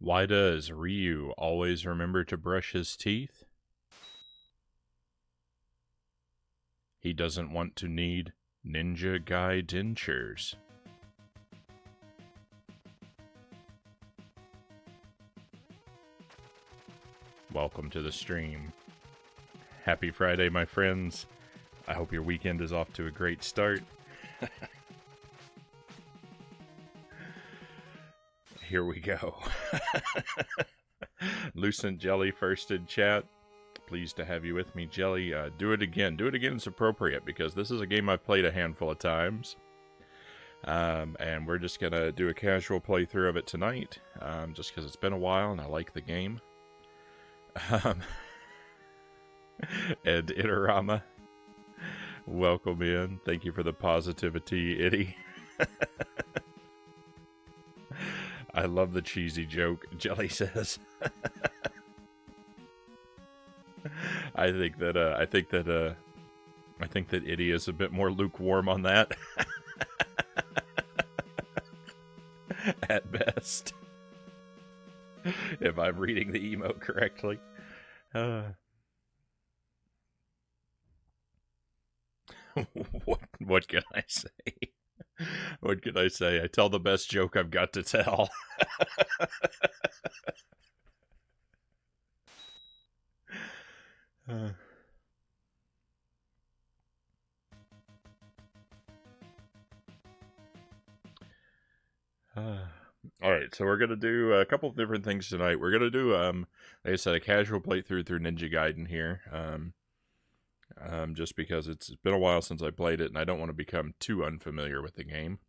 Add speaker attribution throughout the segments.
Speaker 1: Why does Ryu always remember to brush his teeth? He doesn't want to need ninja guy dentures. Welcome to the stream. Happy Friday, my friends. I hope your weekend is off to a great start. Here we go. Lucent Jelly first in chat. Pleased to have you with me, Jelly. Do it again. Do it again is appropriate because this is a game I've played a handful of times. And we're just going to do a casual playthrough of it tonight. Just because it's been a while and I like the game. And Itarama, welcome in. Thank you for the positivity, Itty. I love the cheesy joke, Jelly says. I think that Itty is a bit more lukewarm on that. At best. If I'm reading the emote correctly. What can I say? What can I say? I tell the best joke I've got to tell. Alright, so we're going to do a couple of different things tonight. We're going to do, like I said, a casual playthrough through Ninja Gaiden here. Just because it's been a while since I played it, and I don't want to become too unfamiliar with the game.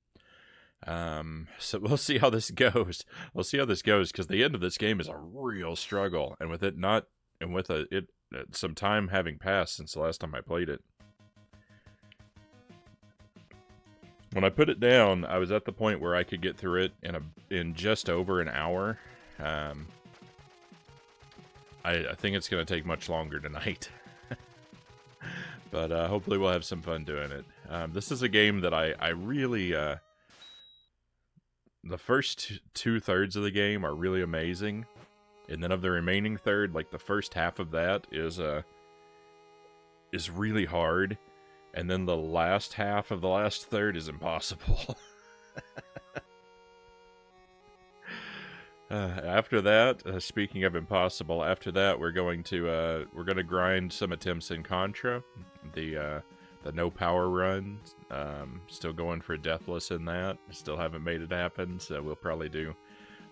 Speaker 1: So we'll see how this goes. We'll see how this goes, because the end of this game is a real struggle, and with some time having passed since the last time I played it. When I put it down, I was at the point where I could get through it in just over an hour. I think it's going to take much longer tonight. But hopefully we'll have some fun doing it. This is a game that I really... the first two-thirds of the game are really amazing. And then of the remaining third, like the first half of that is really hard. And then the last half of the last third is impossible. After that, speaking of impossible, after that we're going to grind some attempts in Contra, the no power run. Still going for Deathless in that. Still haven't made it happen, so we'll probably do,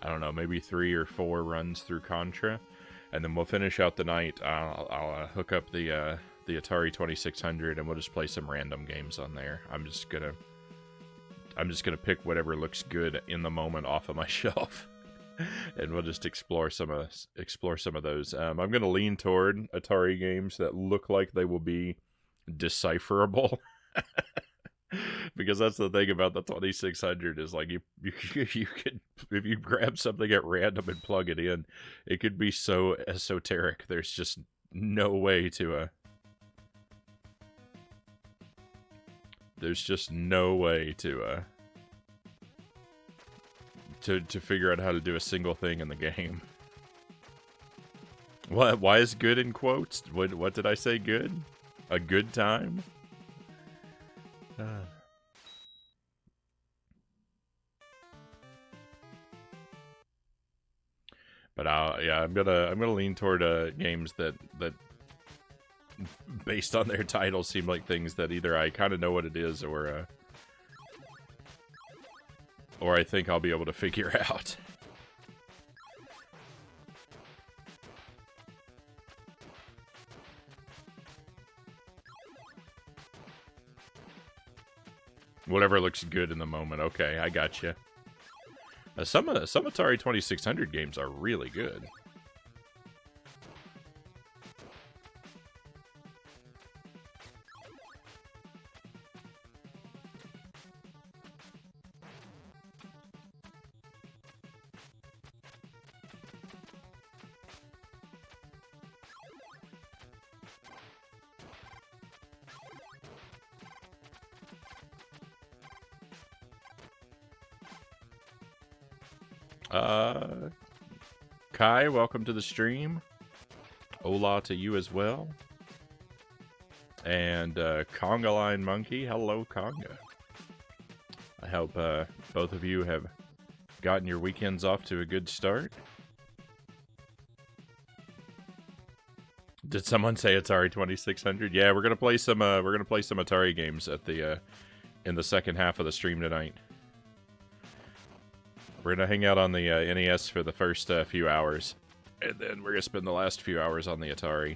Speaker 1: I don't know, maybe 3 or 4 runs through Contra, and then we'll finish out the night. I'll hook up the Atari 2600 and we'll just play some random games on there. I'm just gonna pick whatever looks good in the moment off of my shelf. And we'll just explore some of those. I'm going to lean toward Atari games that look like they will be decipherable. Because that's the thing about the 2600 is like you could, if you grab something at random and plug it in, it could be so esoteric. There's just no way to to figure out how to do a single thing in the game. What? Why is good in quotes? What did I say? Good? A good time? But I'm gonna lean toward games that based on their titles seem like things that either I kind of know what it is or I think I'll be able to figure out. Whatever looks good in the moment. Okay, I got you. Some Atari 2600 games are really good. Kai, welcome to the stream. Hola to you as well. And Conga Line Monkey, hello Conga. I hope both of you have gotten your weekends off to a good start. Did someone say Atari 2600? Yeah, we're gonna play some Atari games at the in the second half of the stream tonight. We're gonna hang out on the NES for the first few hours, and then we're gonna spend the last few hours on the Atari.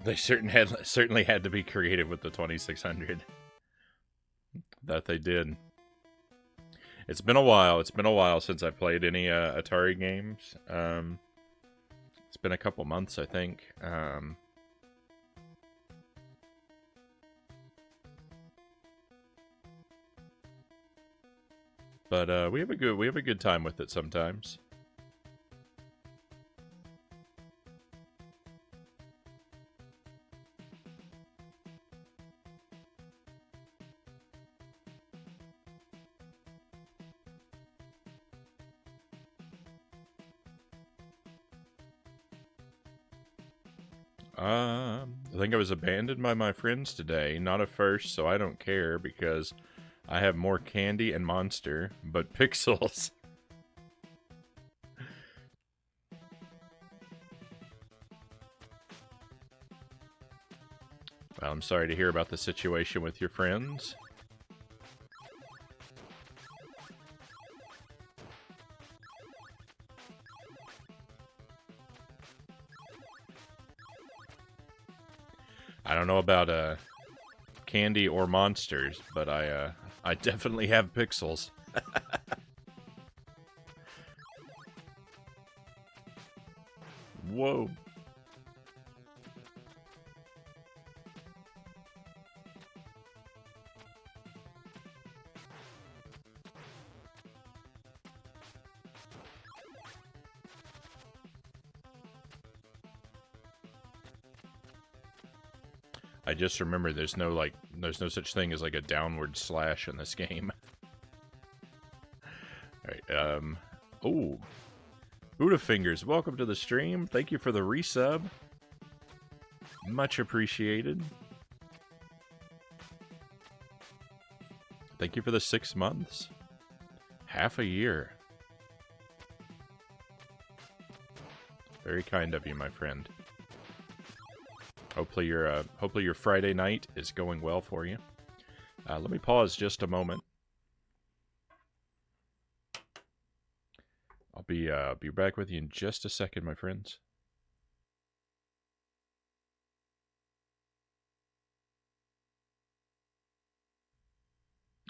Speaker 1: They certainly had to be creative with the 2600. That they did. It's been a while. It's been a while since I played any Atari games. It's been a couple months, I think. But we have a good time with it sometimes. I think I was abandoned by my friends today. Not at first, so I don't care because I have more candy and monster, but pixels. Well, I'm sorry to hear about the situation with your friends. I don't know about candy or monsters, but I definitely have pixels. Whoa. I just remember there's no such thing as like a downward slash in this game. Alright, oh. Buddha Fingers, welcome to the stream. Thank you for the resub. Much appreciated. Thank you for the 6 months. Half a year. Very kind of you, my friend. Hopefully your Friday night is going well for you. Let me pause just a moment. I'll be back with you in just a second, my friends.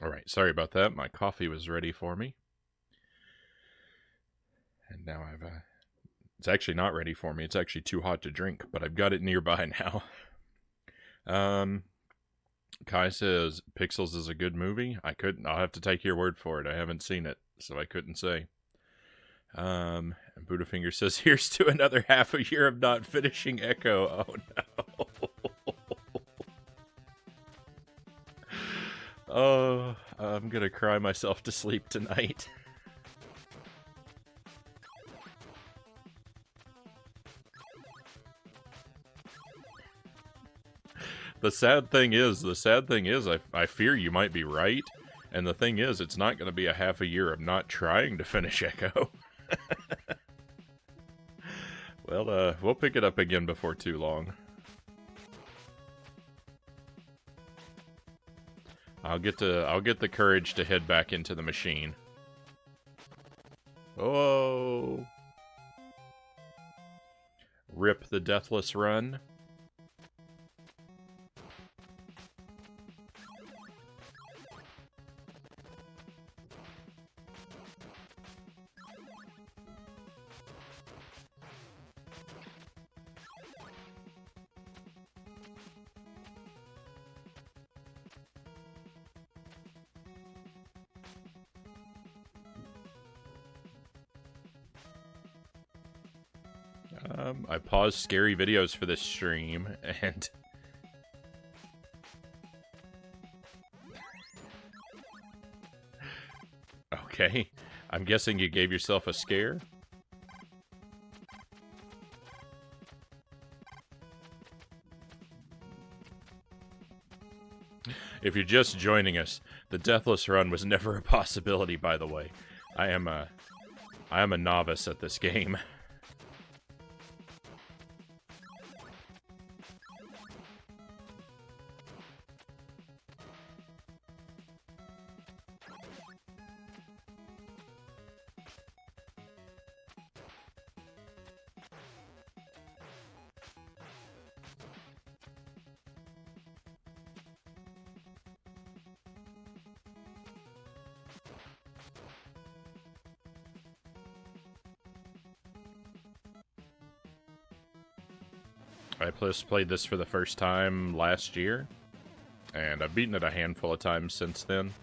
Speaker 1: All right, sorry about that. My coffee was ready for me, and now it's actually not ready for me. It's actually too hot to drink, but I've got it nearby now. Kai says Pixels is a good movie. I'll have to take your word for it. I haven't seen it, so I couldn't say. And Buddhafinger says, here's to another half a year of not finishing Echo. Oh no. Oh, I'm gonna cry myself to sleep tonight. The sad thing is, I fear you might be right. And the thing is, it's not going to be a half a year of not trying to finish Echo. Well, we'll pick it up again before too long. I'll get the courage to head back into the machine. Oh. Rip the Deathless Run. I paused scary videos for this stream, and... Okay. I'm guessing you gave yourself a scare? If you're just joining us, the Deathless Run was never a possibility, by the way. I am a novice at this game. I just played this for the first time last year, and I've beaten it a handful of times since then.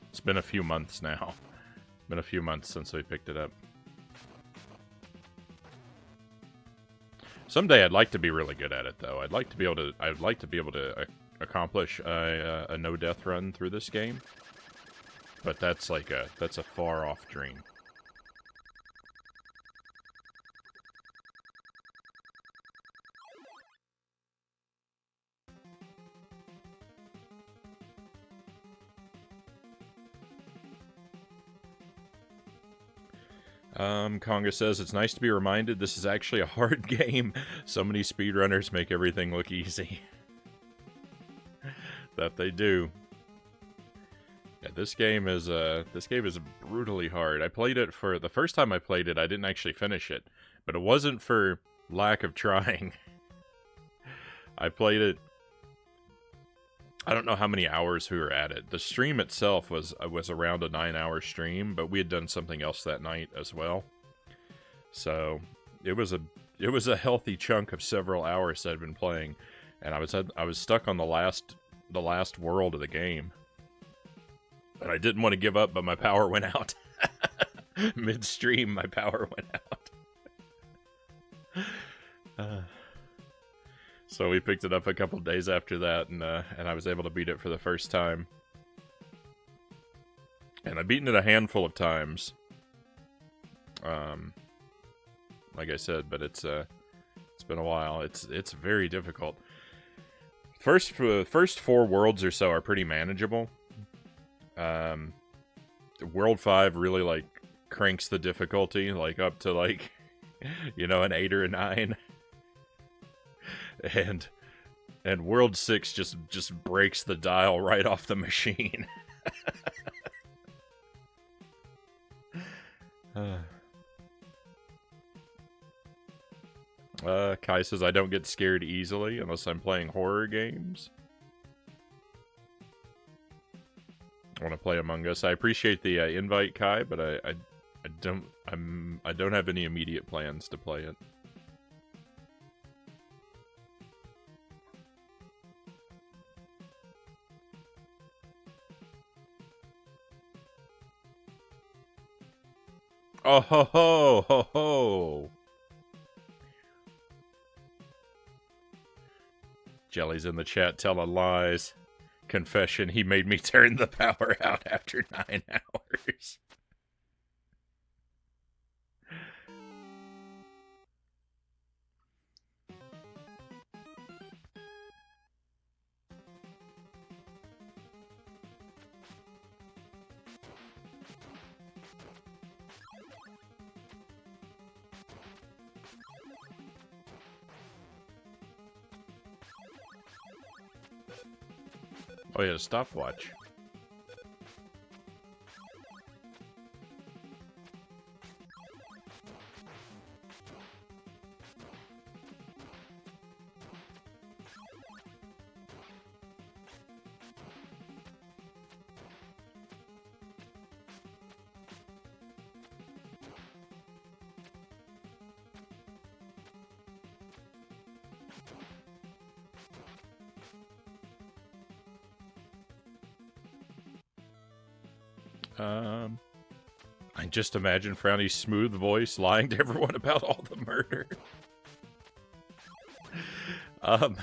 Speaker 1: It's been a few months now. It's been a few months since we picked it up. Someday I'd like to be really good at it, though. I'd like to be able to accomplish a no-death run through this game. But that's a far-off dream. Conga says, it's nice to be reminded this is actually a hard game. So many speedrunners make everything look easy. That they do. Yeah, this game is brutally hard. I played it for... The first time I played it, I didn't actually finish it. But it wasn't for lack of trying. I played it... I don't know how many hours we were at it. The stream itself was around a 9-hour stream, but we had done something else that night as well. So it was a healthy chunk of several hours that I'd been playing, and I was stuck on the last world of the game, and I didn't want to give up, but my power went out. Midstream, my power went out. So we picked it up a couple days after that, and I was able to beat it for the first time. And I've beaten it a handful of times. Like I said, but it's been a while. It's very difficult. First 4 worlds or so are pretty manageable. World 5 really like cranks the difficulty like up to like an 8 or a 9. And World 6 just breaks the dial right off the machine. Kai says, I don't get scared easily unless I'm playing horror games. I want to play Among Us. I appreciate the invite, Kai, but I don't have any immediate plans to play it. Oh ho ho ho ho! Jelly's in the chat telling lies. Confession, he made me turn the power out after 9 hours. Oh yeah, stopwatch. I just imagine Frownie's smooth voice lying to everyone about all the murder. I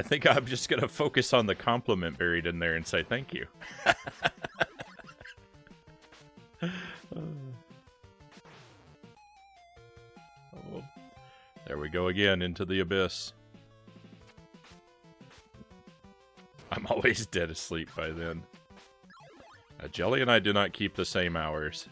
Speaker 1: think I'm just gonna focus on the compliment buried in there and say thank you. Oh, there we go again, into the abyss. I'm always dead asleep by then. Jelly and I do not keep the same hours.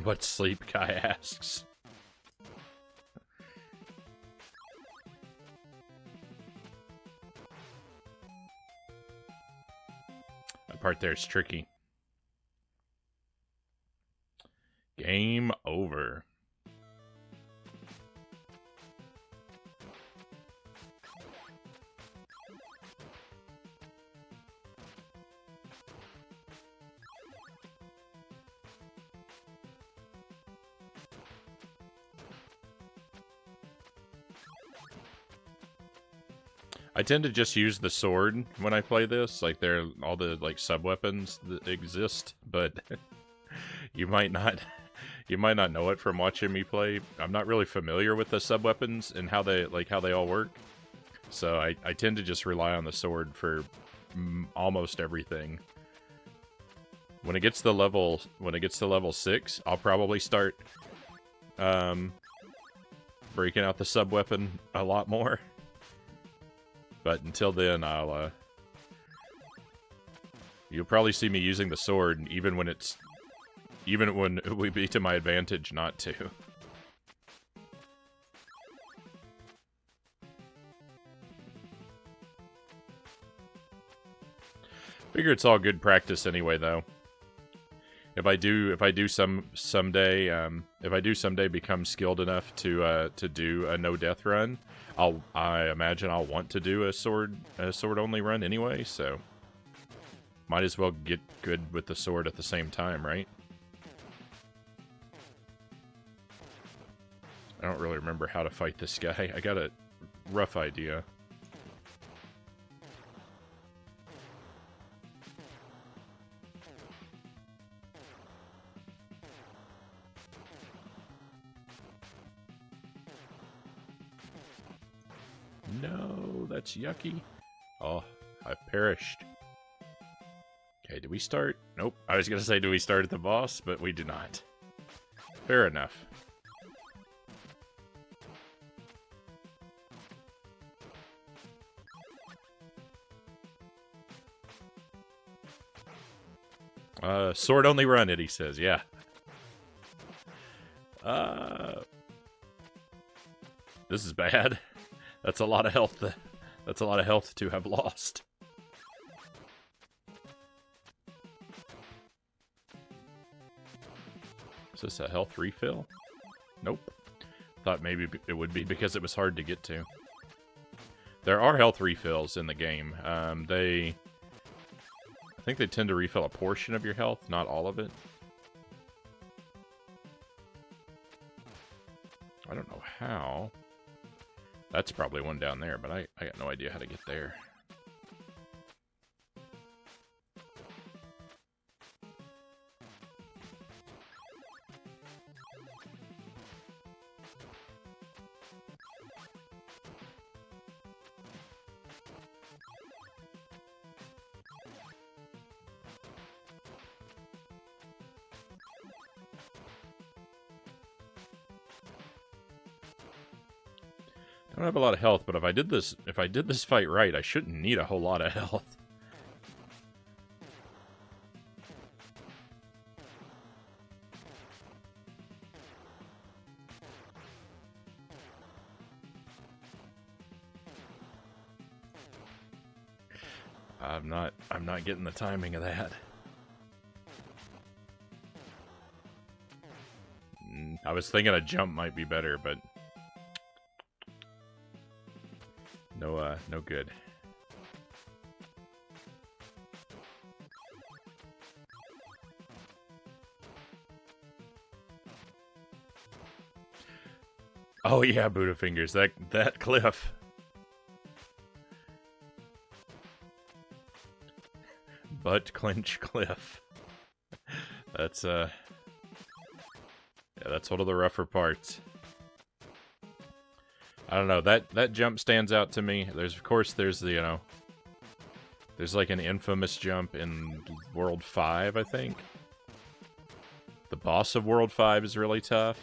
Speaker 1: What sleep guy asks. That part there is tricky. Game over. I tend to just use the sword when I play this. Like, there are all the like sub-weapons that exist, but you might not know it from watching me play. I'm not really familiar with the sub-weapons and how they all work. So I tend to just rely on the sword for almost everything. When it gets to level 6, I'll probably start breaking out the sub-weapon a lot more. But until then, you'll probably see me using the sword, even when it would be to my advantage not to. Figure it's all good practice anyway, though. If I do someday become skilled enough to do a no death run, I imagine I'll want to do a sword only run anyway, so might as well get good with the sword at the same time, right? I don't really remember how to fight this guy. I got a rough idea. No, that's yucky. Oh, I've perished. Okay, do we start? Nope. I was gonna say, do we start at the boss? But we do not. Fair enough. Sword only run it, he says, yeah. This is bad. That's a lot of health. That's a lot of health to have lost. Is this a health refill? Nope. Thought maybe it would be because it was hard to get to. There are health refills in the game. I think they tend to refill a portion of your health, not all of it. I don't know how. That's probably one down there, but I got no idea how to get there. don't have a lot of health, but if I did this fight right, I shouldn't need a whole lot of health. I'm not getting the timing of that. I was thinking a jump might be better, but no good. Oh yeah, Buddha fingers. That cliff. Butt clench cliff. That's yeah, that's one of the rougher parts. I don't know, that jump stands out to me. Of course there's the, you know, there's like an infamous jump in World 5, I think. The boss of World 5 is really tough.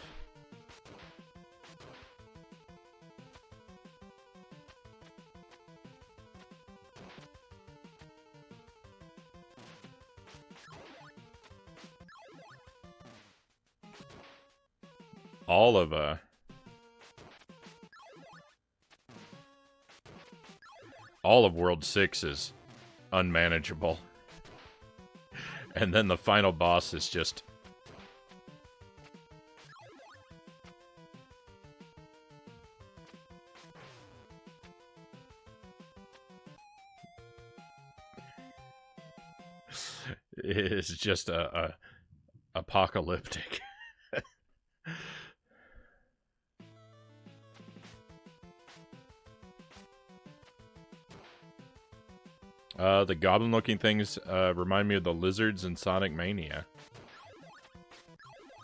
Speaker 1: All of World 6 is unmanageable. And then the final boss is just... it's just a apocalyptic. The goblin-looking things remind me of the lizards in Sonic Mania.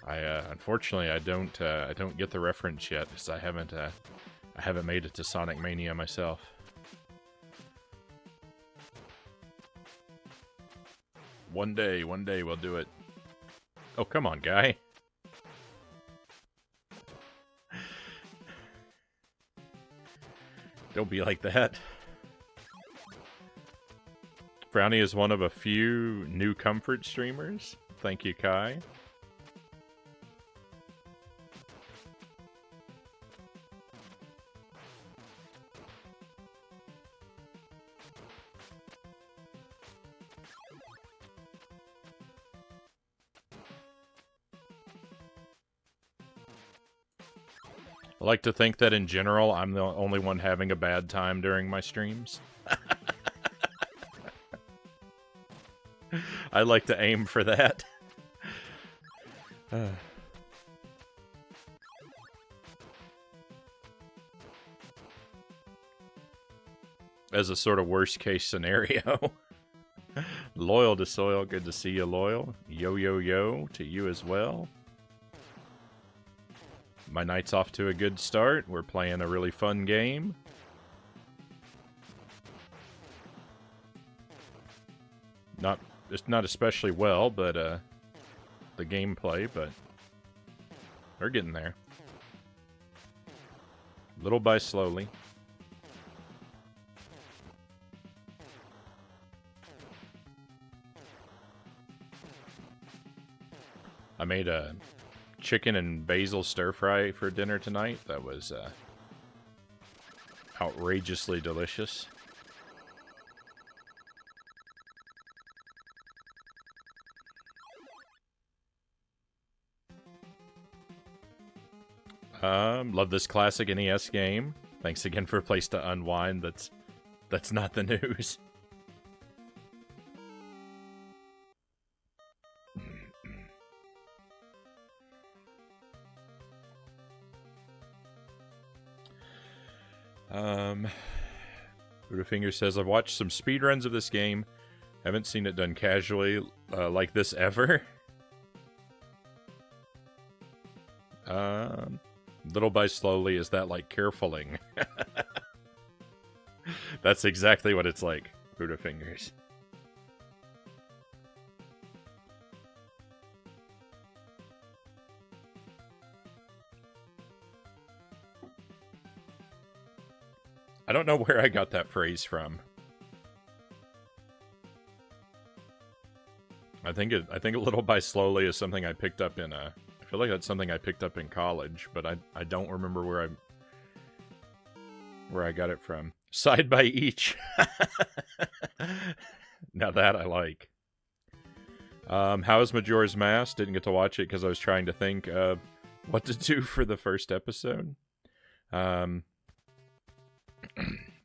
Speaker 1: Unfortunately, I don't get the reference yet, because I haven't made it to Sonic Mania myself. One day we'll do it. Oh, come on, guy. Don't be like that. Frownie is one of a few new comfort streamers. Thank you, Kai. I like to think that in general, I'm the only one having a bad time during my streams. I like to aim for that. As a sort of worst case scenario. Loyal to Soil, good to see you, Loyal. Yo, yo, yo to you as well. My night's off to a good start. We're playing a really fun game. It's not especially well, but the gameplay, but we're getting there. Little by slowly. I made a chicken and basil stir fry for dinner tonight. That was outrageously delicious. Love this classic NES game. Thanks again for a place to unwind. That's not the news. Buddhafinger says, I've watched some speedruns of this game. Haven't seen it done casually like this ever. Little by slowly, is that like carefuling? That's exactly what it's like, Buddhafingers. I don't know where I got that phrase from. I think a little by slowly is something I picked up in I feel like that's something I picked up in college, but I don't remember where I got it from. Side by each. Now that I like. How is Majora's Mask? Didn't get to watch it because I was trying to think of what to do for the first episode.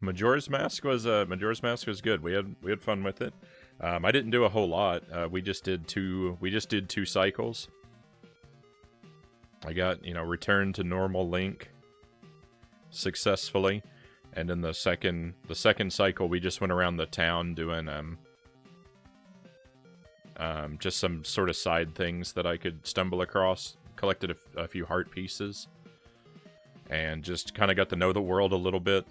Speaker 1: Majora's Mask was good. We had fun with it. I didn't do a whole lot. We just did two cycles. I got, returned to normal Link successfully, and in the second cycle we just went around the town doing just some sort of side things that I could stumble across. Collected a few heart pieces, and just kind of got to know the world a little bit.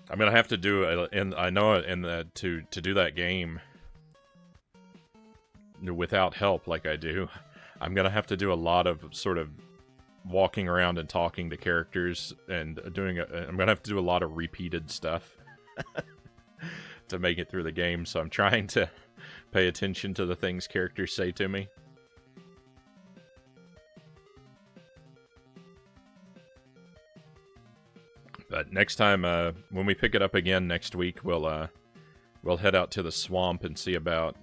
Speaker 1: I'm gonna have to do to do that game without help like I do. I'm gonna have to do a lot of sort of walking around and talking to characters and I'm gonna have to do a lot of repeated stuff to make it through the game. So I'm trying to pay attention to the things characters say to me. But next time, when we pick it up again next week, we'll head out to the swamp and see about.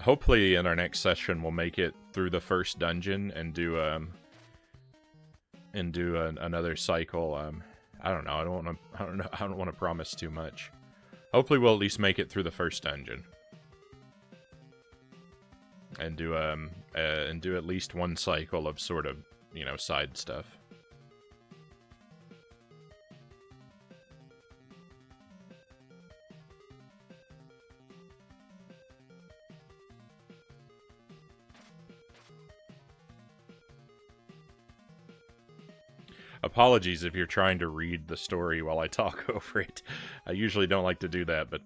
Speaker 1: Hopefully, in our next session, we'll make it through the first dungeon and do another cycle. I don't know. I don't want to promise too much. Hopefully, we'll at least make it through the first dungeon and do at least one cycle of sort of side stuff. Apologies if you're trying to read the story while I talk over it. I usually don't like to do that, but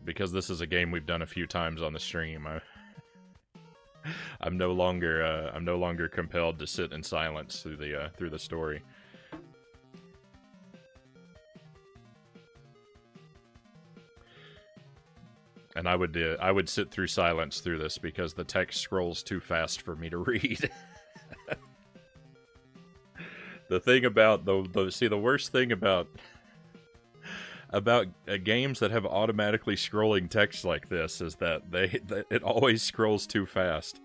Speaker 1: because this is a game we've done a few times on the stream, I'm no longer compelled to sit in silence through the story. And I would sit through silence through this because the text scrolls too fast for me to read. The thing about the worst thing about games that have automatically scrolling text like this is that it always scrolls too fast.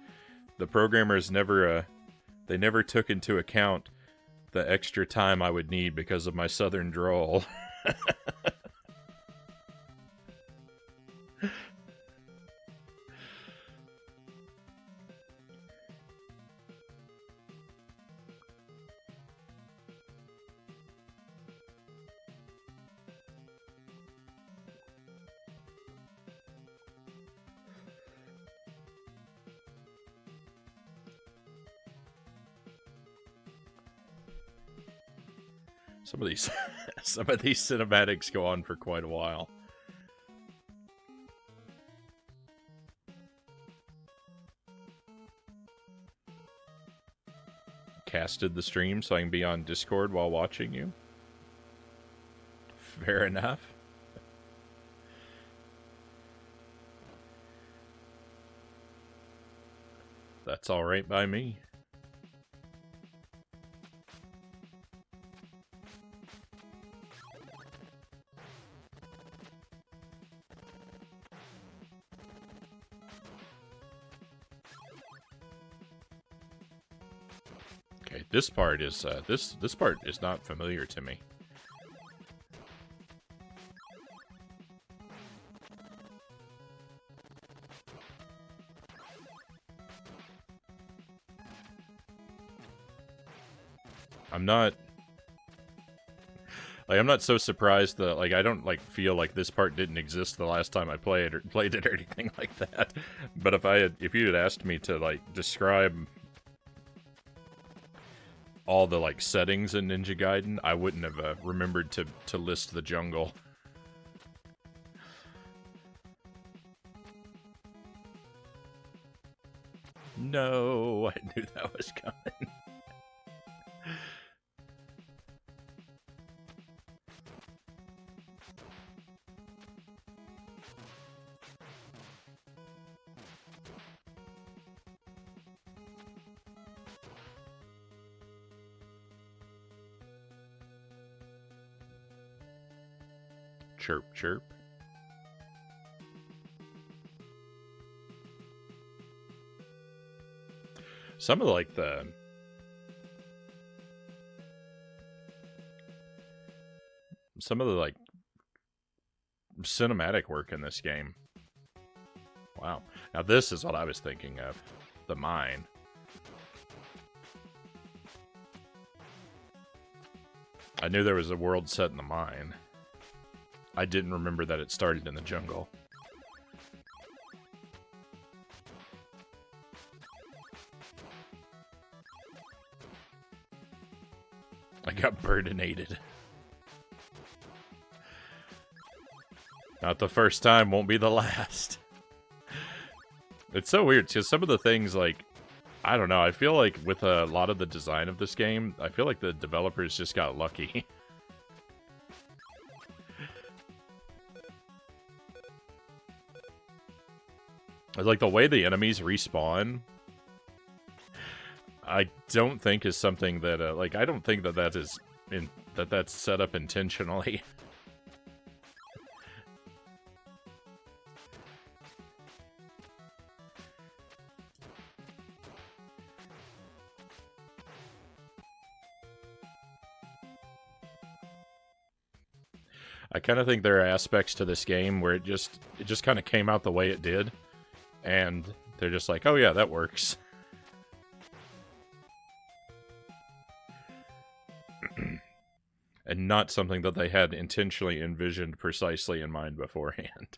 Speaker 1: The programmers never took into account the extra time I would need because of my southern drawl. Some of these cinematics go on for quite a while. Casted the stream so I can be on Discord while watching you. Fair enough. That's all right by me. Okay, this part is this part is not familiar to me. I'm not so surprised that I don't feel like this part didn't exist the last time I played it or anything like that. But if you had asked me to describe all the settings in Ninja Gaiden, I wouldn't have remembered to list the jungle. No, I knew that was coming. Chirp, chirp. Some of like the like cinematic work in this game. Wow. Now this is what I was thinking of. The mine. I knew there was a world set in the mine. I didn't remember that it started in the jungle. I got burdinated. Not the first time, won't be the last. It's so weird, because some of the things, like, I don't know, I feel like with a lot of the design of this game, I feel like the developers just got lucky. Like, the way the enemies respawn, I don't think is something that, like, I don't think that that is, that's set up intentionally. I kind of think there are aspects to this game where it just kind of came out the way it did, and they're just like, oh yeah, that works. And not something that they had intentionally envisioned precisely in mind beforehand.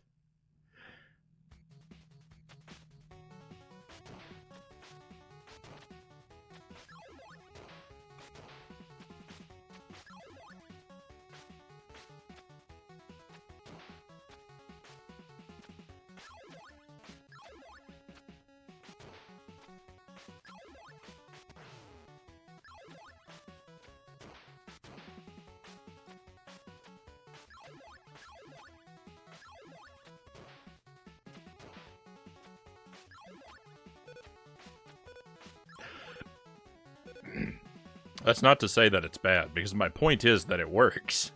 Speaker 1: That's not to say that it's bad, because my point is that it works.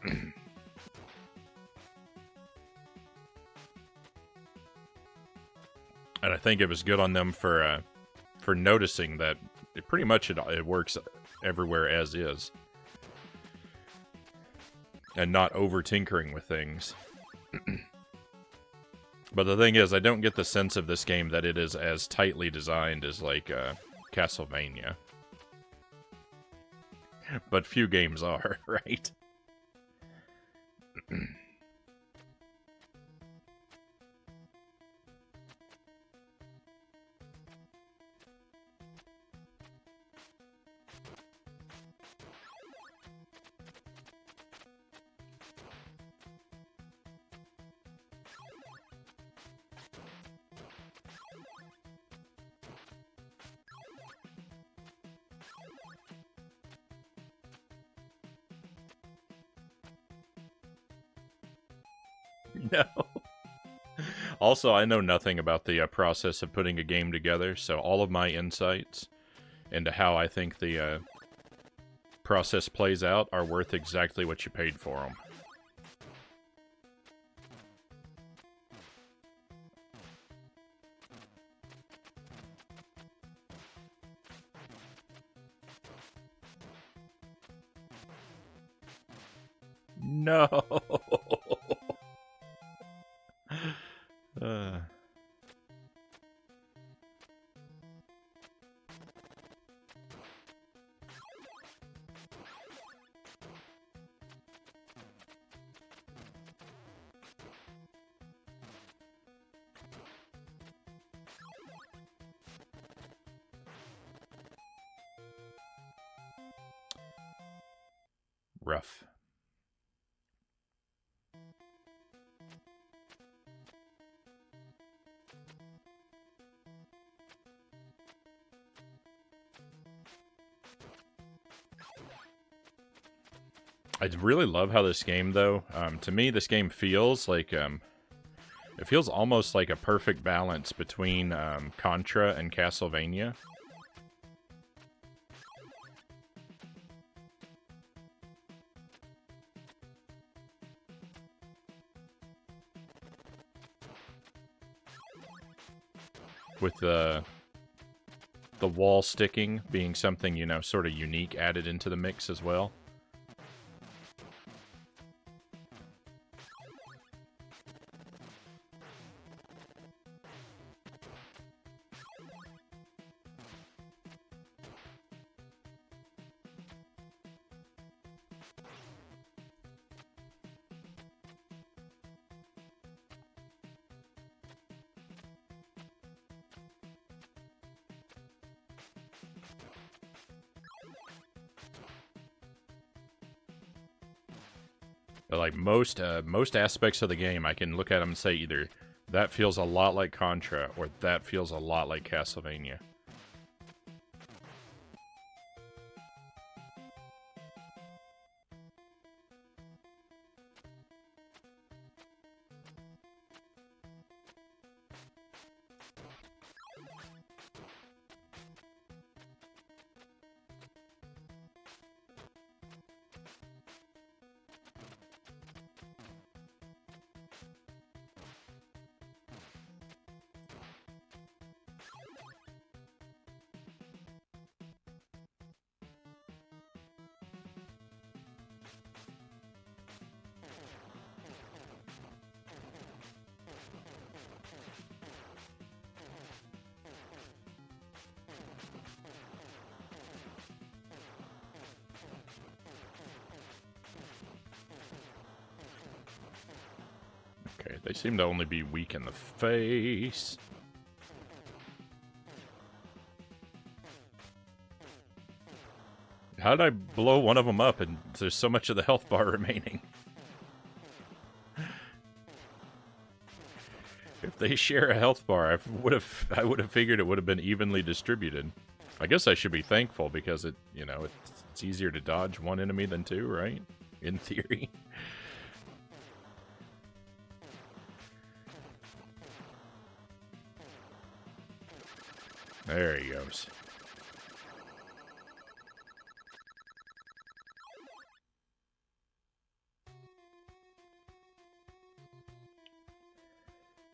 Speaker 1: And I think it was good on them for noticing that it pretty much it works everywhere as is. And not over-tinkering with things. But the thing is, I don't get the sense of this game that it is as tightly designed as, like, Castlevania. But few games are, right? No. Also, I know nothing about the process of putting a game together, so all of my insights into how I think the process plays out are worth exactly what you paid for them. No. Rough. I really love how this game, though, to me, this game feels like, it feels almost like a perfect balance between, Contra and Castlevania. with the wall sticking being something, you know, sort of unique added into the mix as well. But like most aspects of the game, I can look at them and say either that feels a lot like Contra or that feels a lot like Castlevania. Okay, they seem to only be weak in the face. How did I blow one of them up and there's so much of the health bar remaining? If they share a health bar, I would have figured it would have been evenly distributed. I guess I should be thankful because it, you know, it's easier to dodge one enemy than two, right? In theory. There he goes.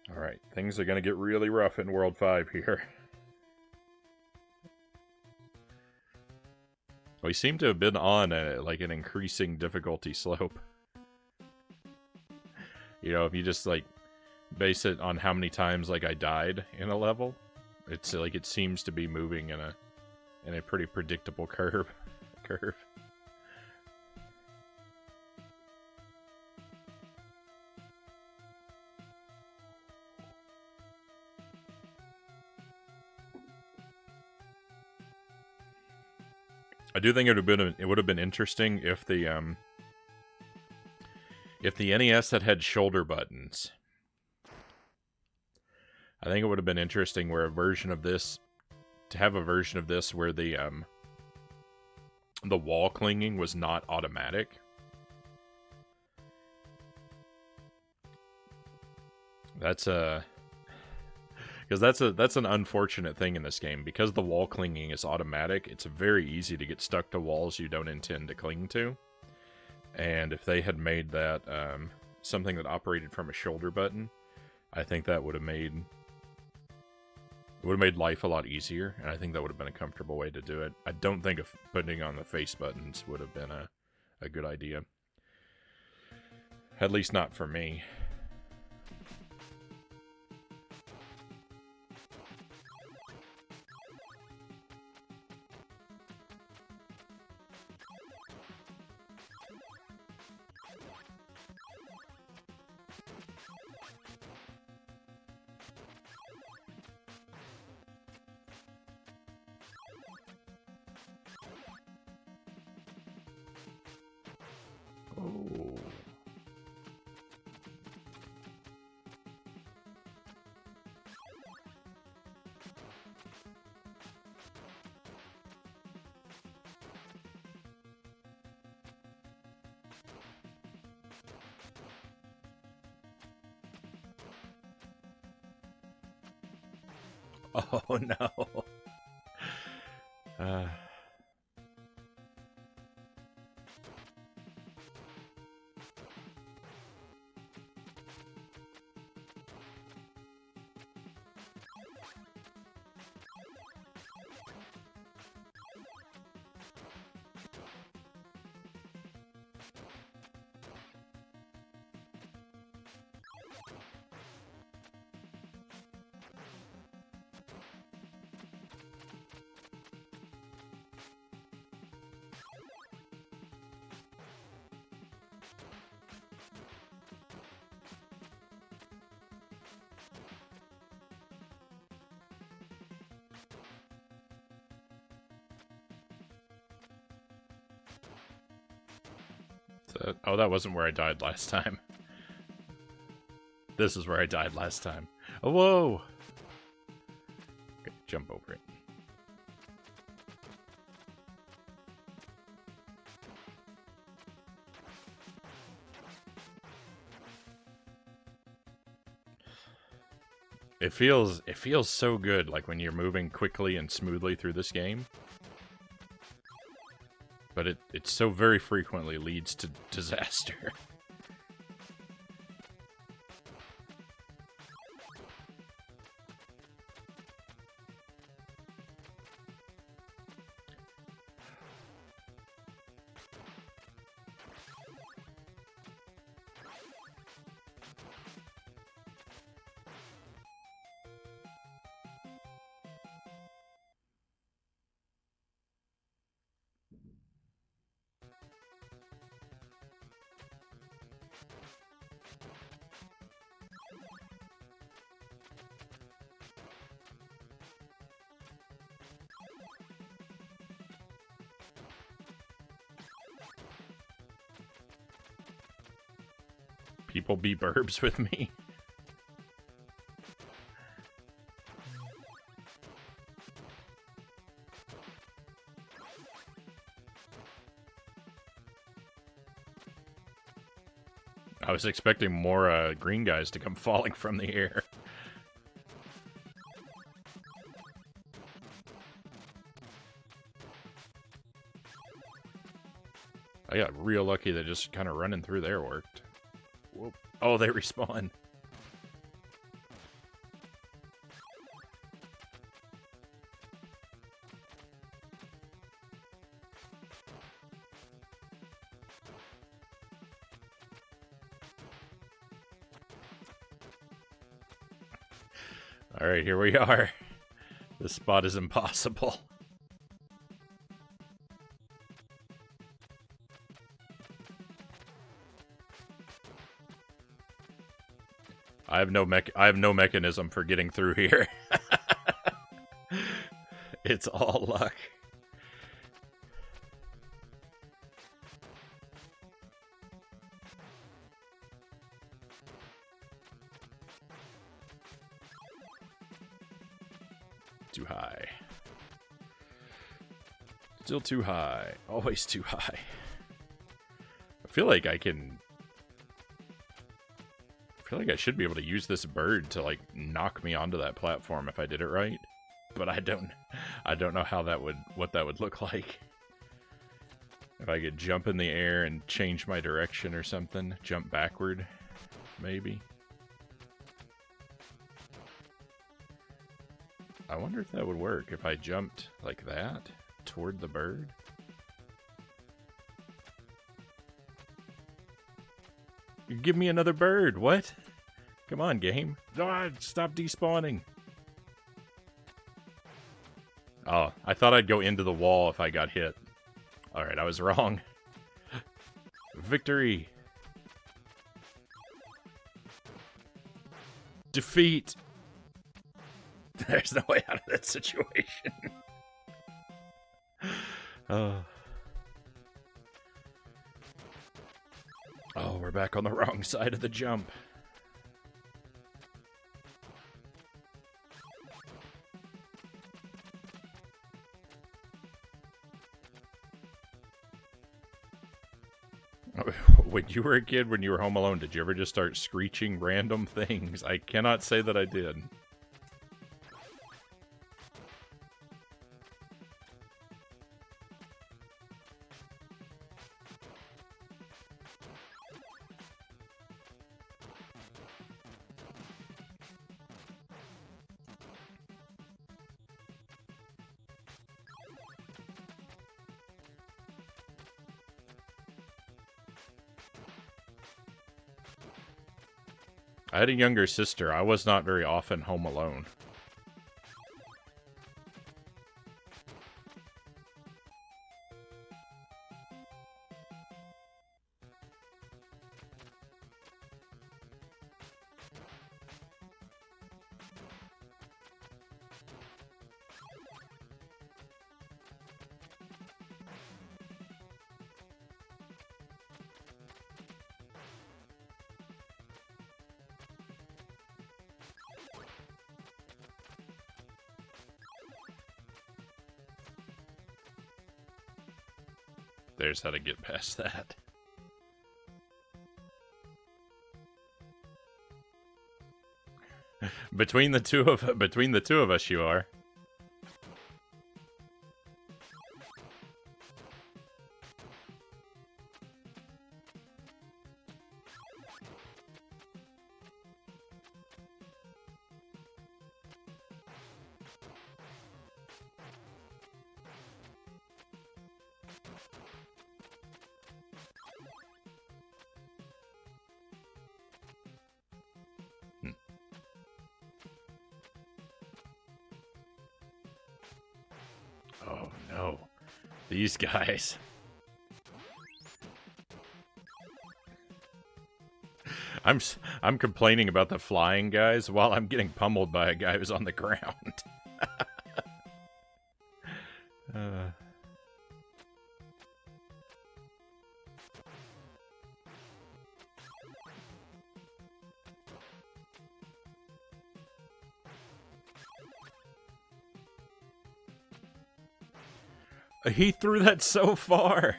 Speaker 1: Alright, things are gonna get really rough in World 5 here. We seem to have been on like an increasing difficulty slope. You know, if you just like base it on how many times like I died in a level, it's like it seems to be moving in a pretty predictable curve. I do think it would have been interesting if the NES had shoulder buttons. I think it would have been interesting where to have a version of this where the wall clinging was not automatic. That's because that's an unfortunate thing in this game. Because the wall clinging is automatic, it's very easy to get stuck to walls you don't intend to cling to. And if they had made that something that operated from a shoulder button, I think that would have made life a lot easier, and I think that would have been a comfortable way to do it. I don't think putting on the face buttons would have been a good idea. At least not for me. Oh no. Oh, that wasn't where I died last time. This is where I died last time. Oh, whoa! Okay, jump over it. It feels so good, like when you're moving quickly and smoothly through this game. But it so very frequently leads to disaster. People be burbs with me. I was expecting more green guys to come falling from the air. I got real lucky that just kind of running through there worked. Whoop. Oh, they respawn. Alright, here we are. This spot is impossible. I have no mechanism for getting through here. It's all luck. Too high. Still too high. Always too high. I feel like I should be able to use this bird to, like, knock me onto that platform if I did it right. But I don't know how what that would look like. If I could jump in the air and change my direction or something. Jump backward, maybe. I wonder if that would work if I jumped like that toward the bird. Give me another bird. What? Come on, game. Oh, stop despawning. Oh, I thought I'd go into the wall if I got hit. Alright, I was wrong. Victory. Defeat. There's no way out of that situation. Oh, we're back on the wrong side of the jump. When you were a kid, when you were home alone, did you ever just start screeching random things? I cannot say that I did. I had a younger sister. I was not very often home alone. There's how to get past that. Between the two of us, you are. Oh no, these guys. I'm complaining about the flying guys while I'm getting pummeled by a guy who's on the ground. He threw that so far.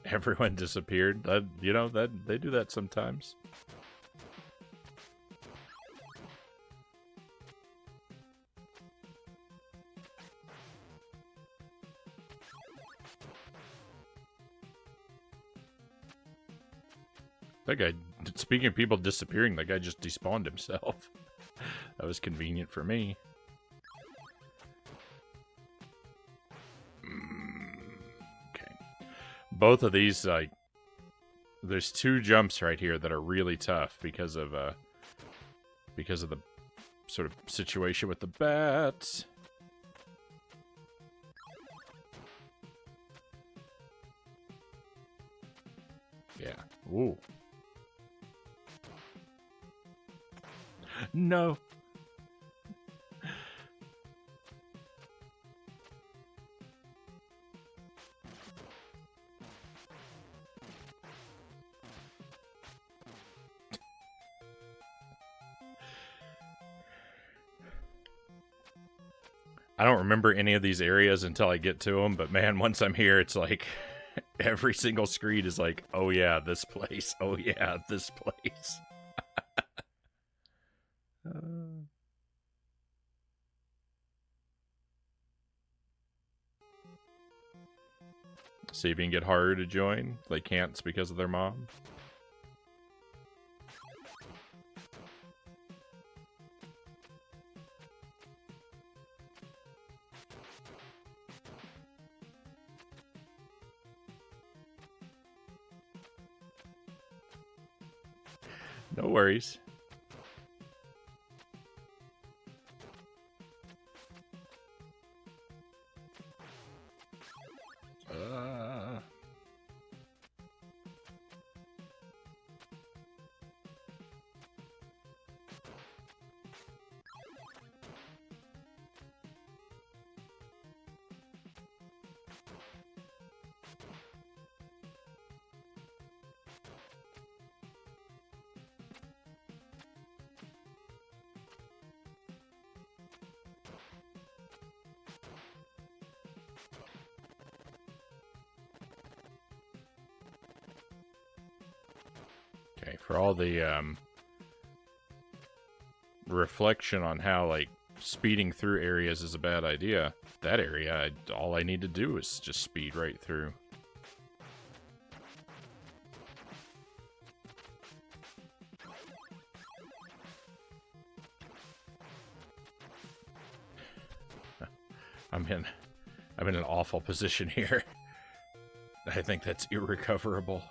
Speaker 1: Everyone disappeared. You know, that they do that sometimes. That guy, speaking of people disappearing, that guy just despawned himself. That was convenient for me. Okay. Both of these, like, there's two jumps right here that are really tough because of the sort of situation with the bats. Yeah. Ooh. No. I don't remember any of these areas until I get to them, but man, once I'm here, it's like every single screen is like, oh yeah, this place. Oh yeah, this place. See if you can get harder to join. They can't because of their mom. No worries. Okay, for all the reflection on how, like, speeding through areas is a bad idea, that area, all I need to do is just speed right through. I'm in an awful position here. I think that's irrecoverable.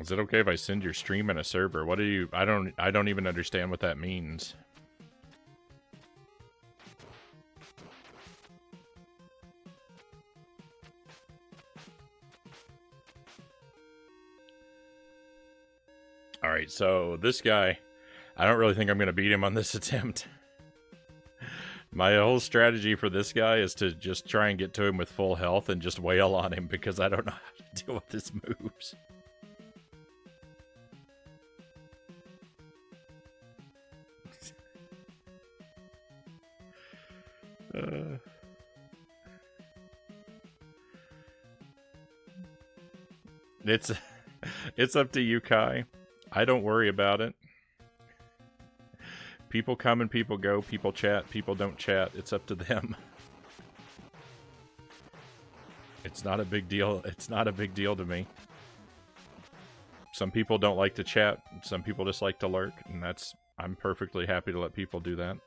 Speaker 1: Is it okay if I send your stream in a server? What do you... I don't even understand what that means. Alright, so this guy... I don't really think I'm going to beat him on this attempt. My whole strategy for this guy is to just try and get to him with full health and just wail on him because I don't know how to deal with his moves. It's up to you, Kai. I don't worry about it. People come and people go. People chat. People don't chat. It's up to them. It's not a big deal. It's not a big deal to me. Some people don't like to chat. Some people just like to lurk, and I'm perfectly happy to let people do that.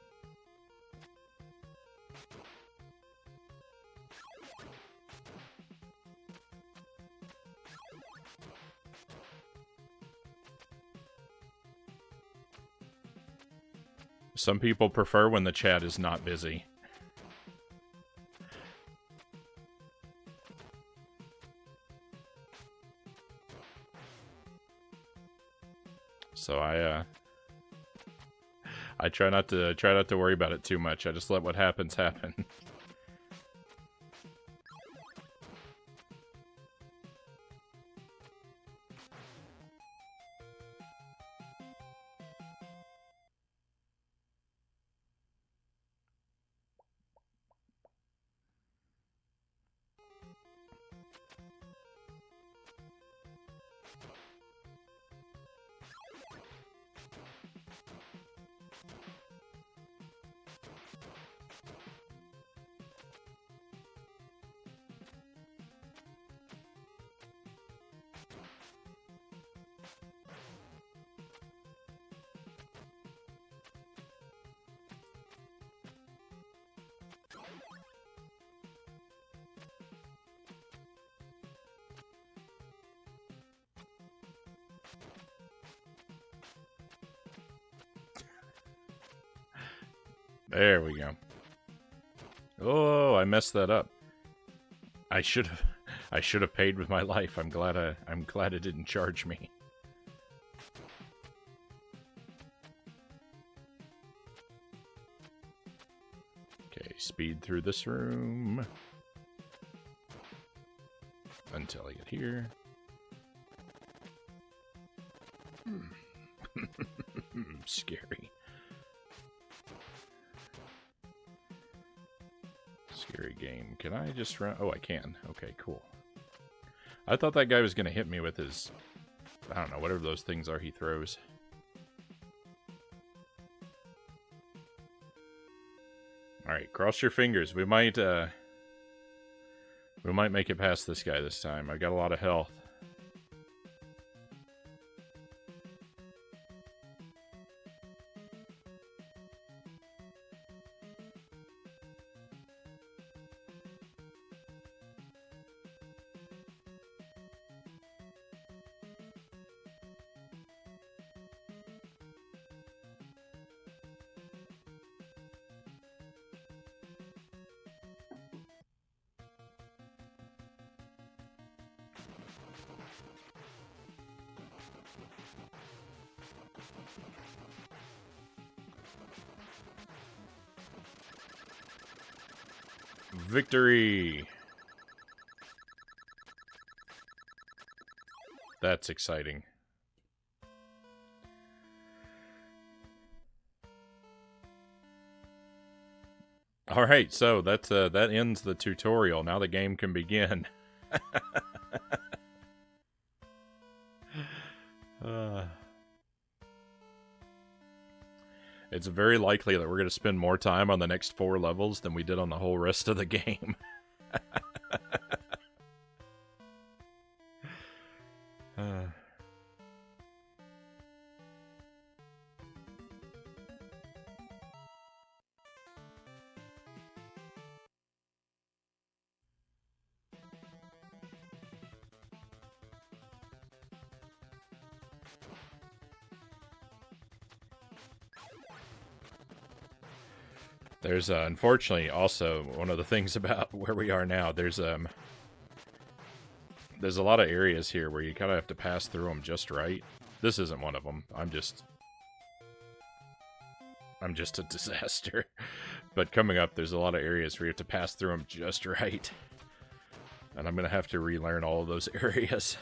Speaker 1: Some people prefer when the chat is not busy. So I try not to worry about it too much. I just let what happens happen. There we go. Oh, I messed that up. I should have paid with my life. I'm glad it didn't charge me. Okay, speed through this room until I get here. Scary. Scary game. Can I just run? Oh, I can. Okay, cool. I thought that guy was going to hit me with his... I don't know, whatever those things are he throws. Alright, cross your fingers. We might make it past this guy this time. I've got a lot of health. Victory! That's exciting. Alright, so that ends the tutorial. Now the game can begin. It's very likely that we're going to spend more time on the next 4 levels than we did on the whole rest of the game. There's unfortunately also one of the things about where we are now. There's a lot of areas here where you kind of have to pass through them just right. This isn't one of them. I'm just a disaster. But coming up, there's a lot of areas where you have to pass through them just right. And I'm going to have to relearn all of those areas.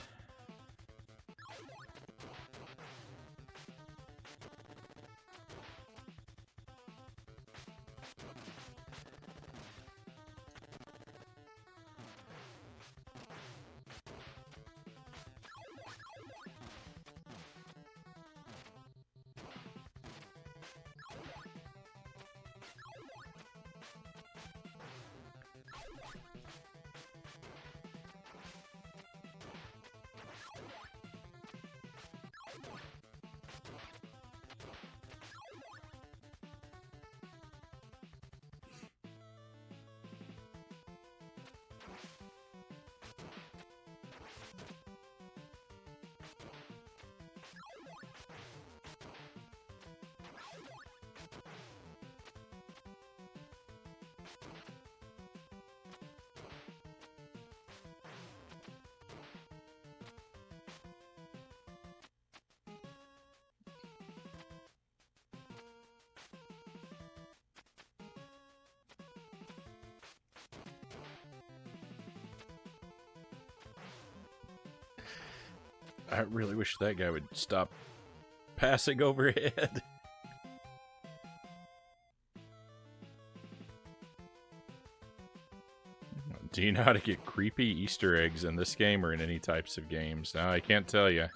Speaker 1: I really wish that guy would stop passing overhead. Do you know how to get creepy Easter eggs in this game or in any types of games? No, I can't tell you.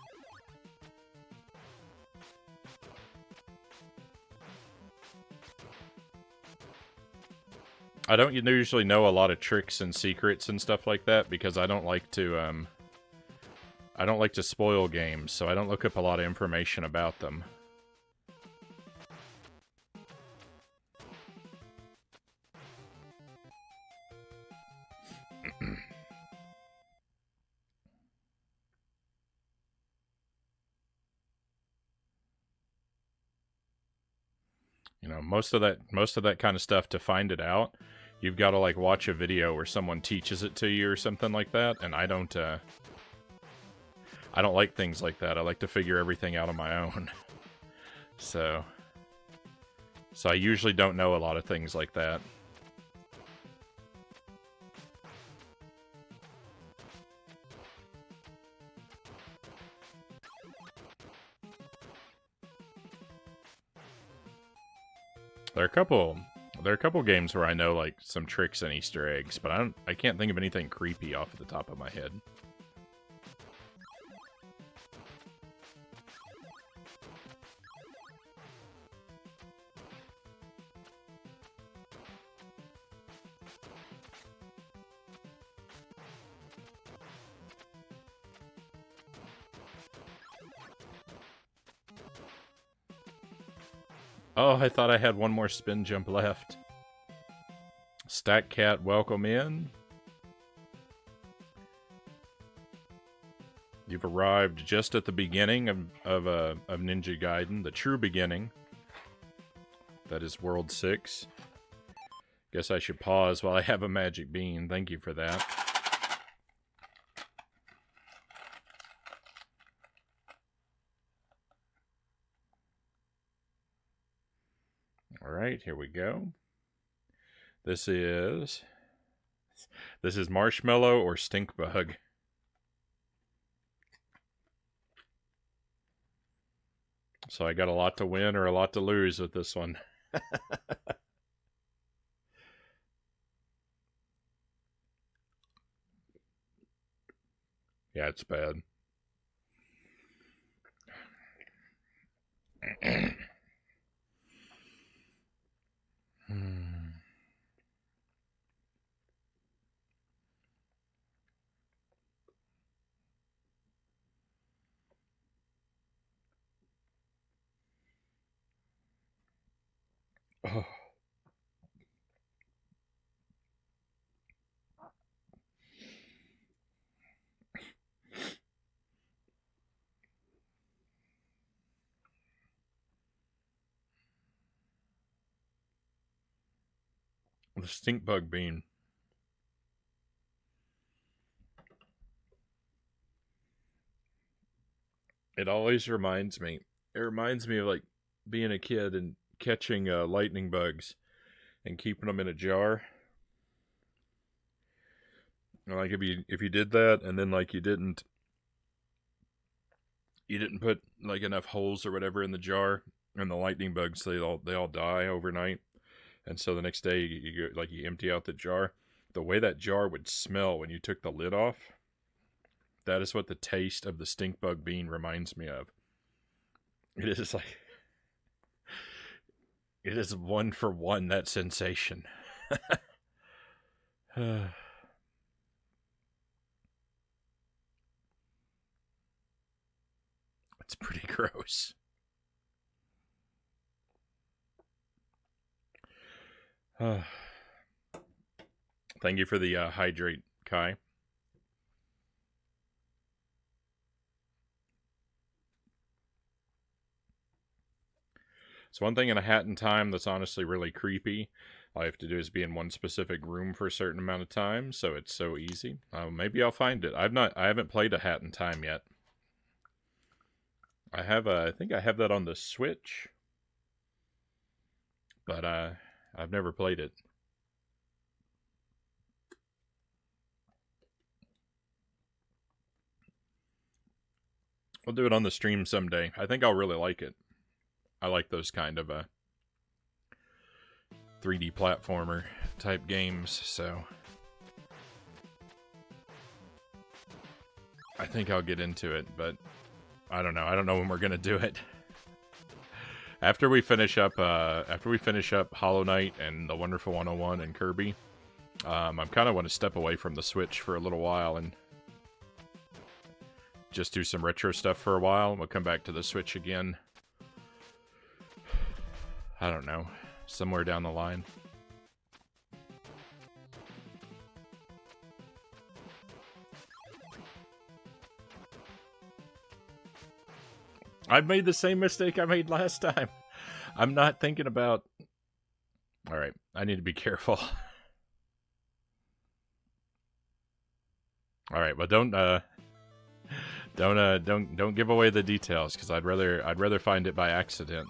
Speaker 1: I don't usually know a lot of tricks and secrets and stuff like that because I don't like to spoil games, so I don't look up a lot of information about them. You know, most of that kind of stuff, to find it out, you've got to like watch a video where someone teaches it to you or something like that, and I don't like things like that. I like to figure everything out on my own. So I usually don't know a lot of things like that. There are a couple games where I know like some tricks and Easter eggs, but I can't think of anything creepy off the top of my head. Oh, I thought I had one more spin jump left. Stack Cat, welcome in. You've arrived just at the beginning of Ninja Gaiden, the true beginning. That is World 6. Guess I should pause while I have a magic bean. Thank you for that. Alright, here we go. This is Marshmallow or Stink Bug. So I got a lot to win or a lot to lose with this one. Yeah, it's bad. Oh. The stink bug bean. It always reminds me. It reminds me of like being a kid and catching lightning bugs and keeping them in a jar. Like if you did that and then like you didn't put like enough holes or whatever in the jar, and the lightning bugs they all die overnight, and so the next day you empty out the jar. The way that jar would smell when you took the lid off, that is what the taste of the stink bug bean reminds me of. It is like it is one for one that sensation. It's pretty gross. Thank you for the hydrate, Kai. So one thing in a Hat in Time that's honestly really creepy, all you have to do is be in one specific room for a certain amount of time, so it's so easy. Maybe I'll find it. I haven't played a Hat in Time yet. I think I have that on the Switch, but I've never played it. We'll do it on the stream someday. I think I'll really like it. I like those kind of 3D platformer type games, so I think I'll get into it, but I don't know. I don't know when we're gonna do it. After we finish up Hollow Knight and the Wonderful 101 and Kirby, I kind of want to step away from the Switch for a little while and just do some retro stuff for a while. We'll come back to the Switch again. I don't know. Somewhere down the line. I've made the same mistake I made last time. I'm not thinking about... Alright, I need to be careful. Alright, but don't give away the details, because I'd rather find it by accident.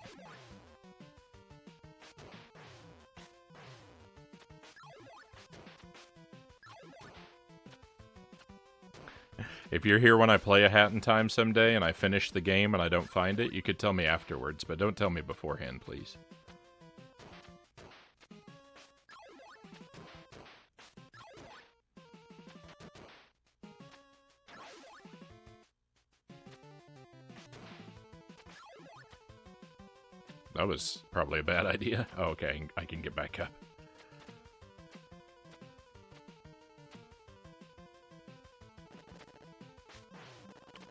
Speaker 1: If you're here when I play a Hat in Time someday and I finish the game and I don't find it, you could tell me afterwards, but don't tell me beforehand, please. That was probably a bad idea. Oh, okay, I can get back up.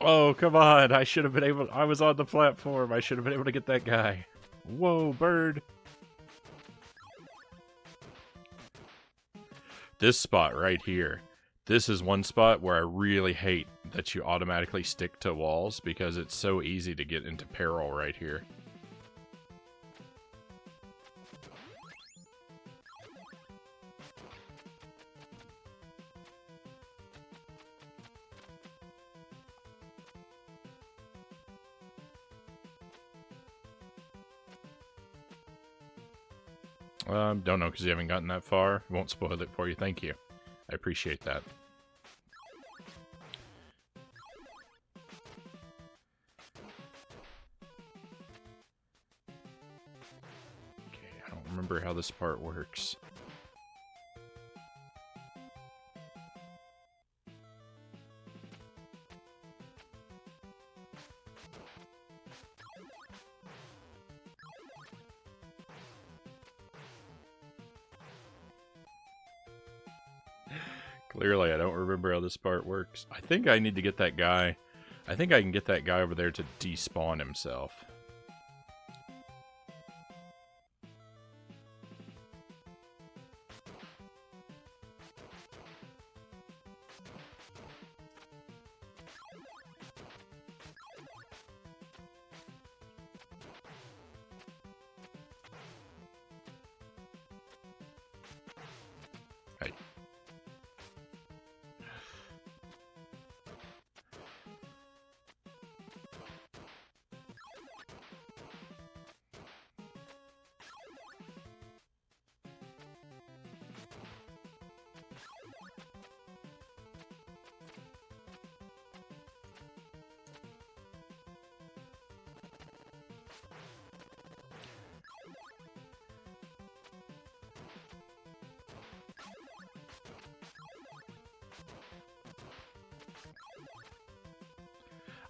Speaker 1: Oh, come on. I should have been able... I was on the platform. I should have been able to get that guy. Whoa, bird. This spot right here. This is one spot where I really hate that you automatically stick to walls because it's so easy to get into peril right here. Don't know because you haven't gotten that far. Won't spoil it for you. Thank you. I appreciate that. Okay, I don't remember how this part works. Clearly, I don't remember how this part works. I think I need to get that guy. I think I can get that guy over there to despawn himself.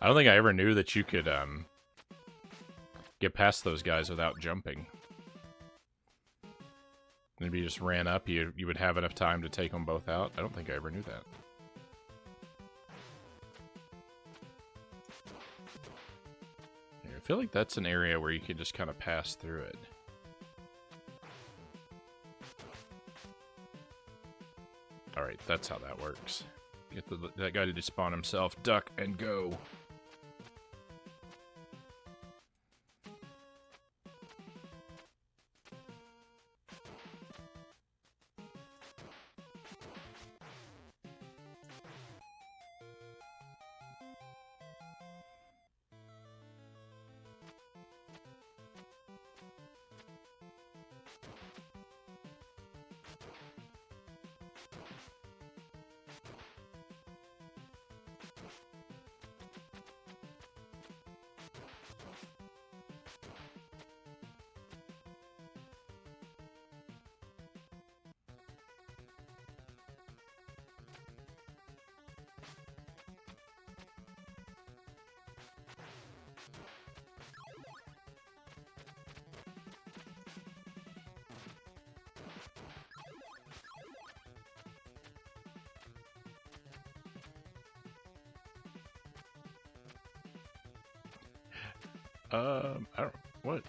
Speaker 1: I don't think I ever knew that you could get past those guys without jumping. If you just ran up, you would have enough time to take them both out. I don't think I ever knew that. I feel like that's an area where you can just kind of pass through it. Alright, that's how that works. Get that guy to despawn himself, duck, and go.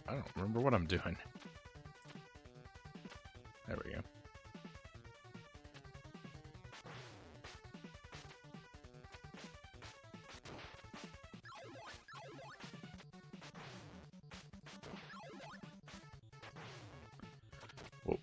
Speaker 1: I don't remember what I'm doing. There we go. Whoa.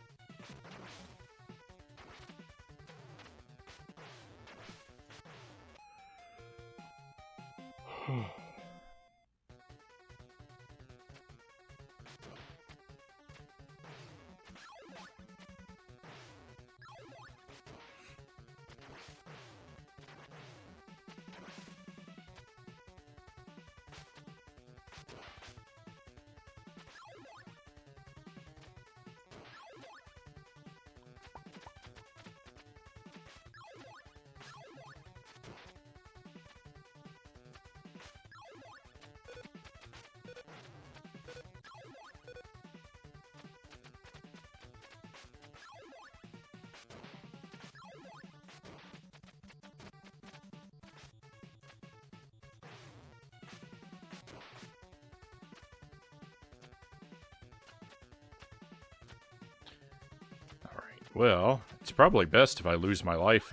Speaker 1: Well, it's probably best if I lose my life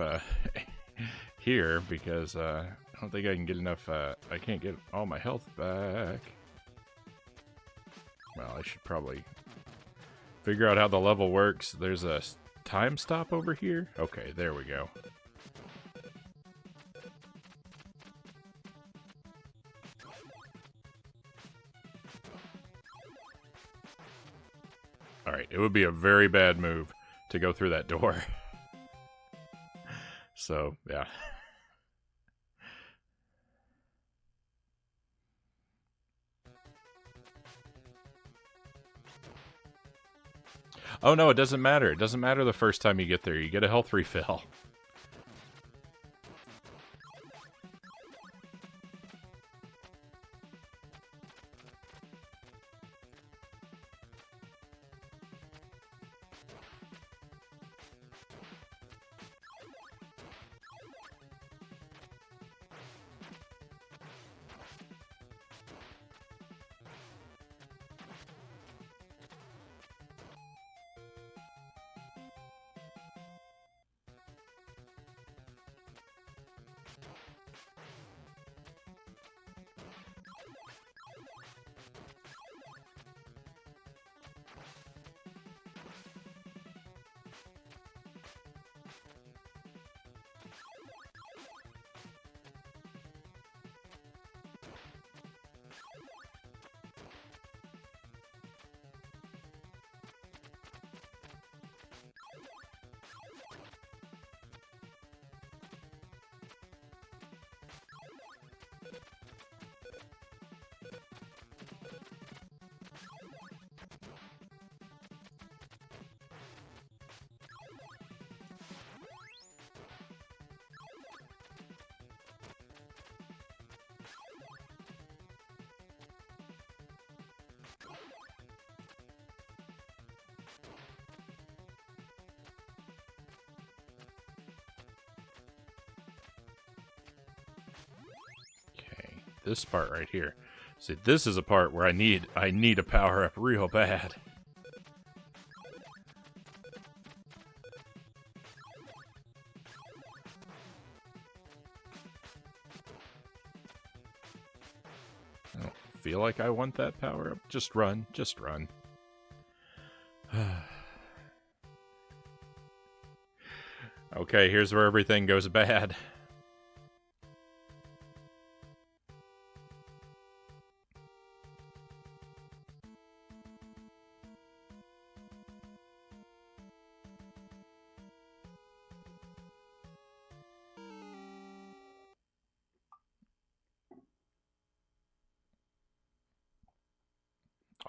Speaker 1: here, because I don't think I can get enough, I can't get all my health back. Well, I should probably figure out how the level works. There's a time stop over here? Okay, there we go. Alright, it would be a very bad move to go through that door. So, yeah. Oh no, it doesn't matter. It doesn't matter the first time you get there. You get a health refill. this part right here. See, this is a part where I need a power up real bad. I don't feel like I want that power up. Just run, just run. Okay, here's where everything goes bad.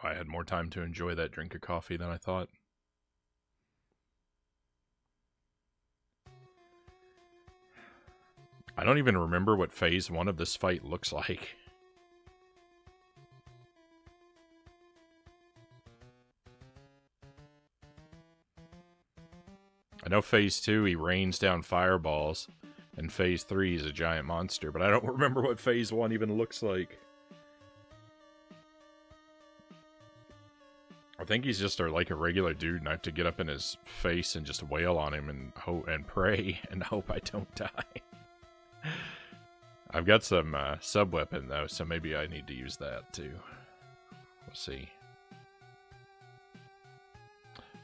Speaker 1: I had more time to enjoy that drink of coffee than I thought. I don't even remember what phase 1 of this fight looks like. I know phase 2 he rains down fireballs, and phase 3 is a giant monster, but I don't remember what phase 1 even looks like. I think he's just like a regular dude, and I have to get up in his face and just wail on him and hope and pray and hope I don't die. I've got some sub-weapon, though, so maybe I need to use that, too. We'll see.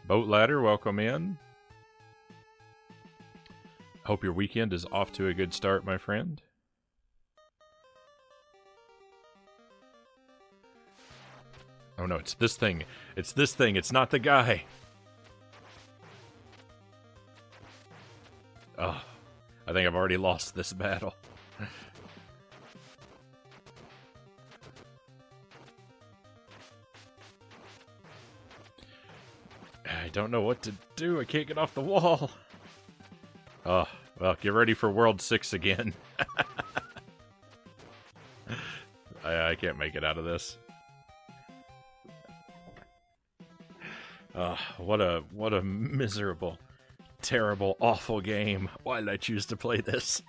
Speaker 1: Boat Ladder, welcome in. Hope your weekend is off to a good start, my friend. Oh no, it's this thing. It's this thing. It's not the guy. Oh, I think I've already lost this battle. I don't know what to do. I can't get off the wall. Oh, well, get ready for World 6 again. I can't make it out of this. What a miserable, terrible, awful game. Why did I choose to play this?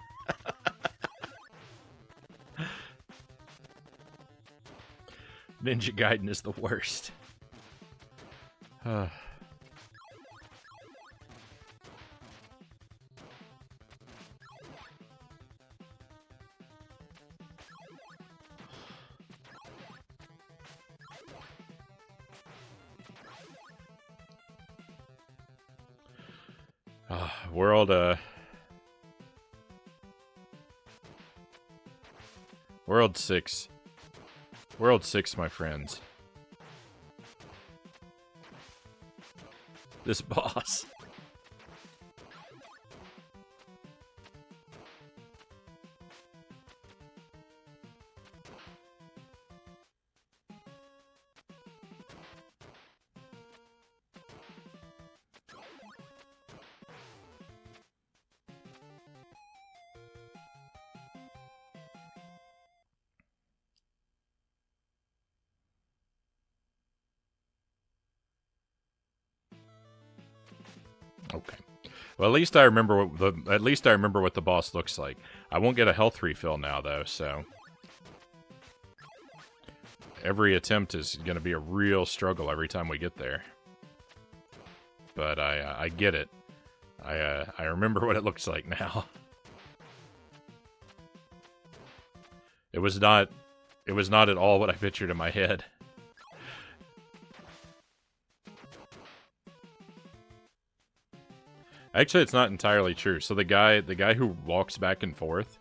Speaker 1: Ninja Gaiden is the worst. World 6. World 6, my friends. This boss. Okay. Well, at least I remember what the boss looks like. I won't get a health refill now, though, so every attempt is going to be a real struggle every time we get there. But I get it. I remember what it looks like now. It was not at all what I pictured in my head. Actually, it's not entirely true. So the guy who walks back and forth,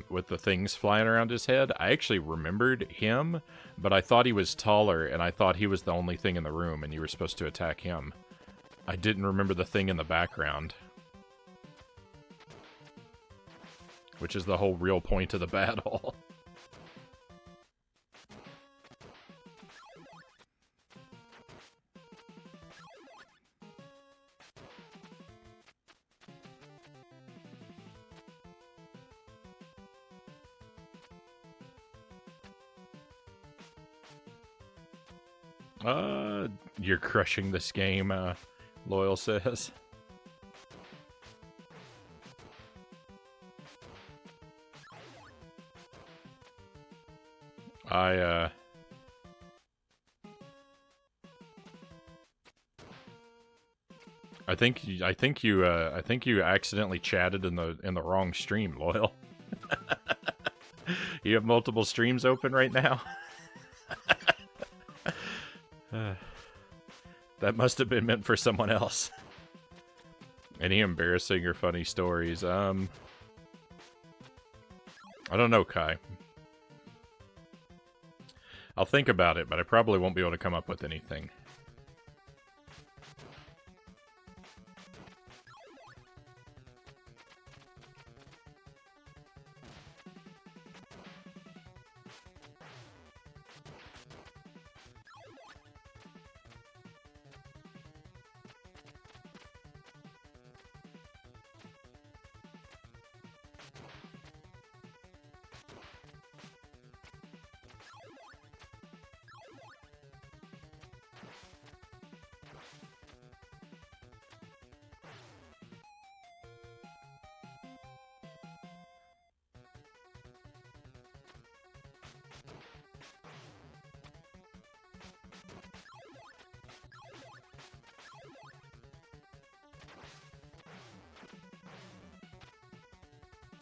Speaker 1: with the things flying around his head, I actually remembered him, but I thought he was taller, and I thought he was the only thing in the room, and you were supposed to attack him. I didn't remember the thing in the background, which is the whole real point of the battle. You're crushing this game, Loyal says. I think you accidentally chatted in the wrong stream, Loyal. You have multiple streams open right now. That must have been meant for someone else. Any embarrassing or funny stories? I don't know, Kai. I'll think about it, but I probably won't be able to come up with anything.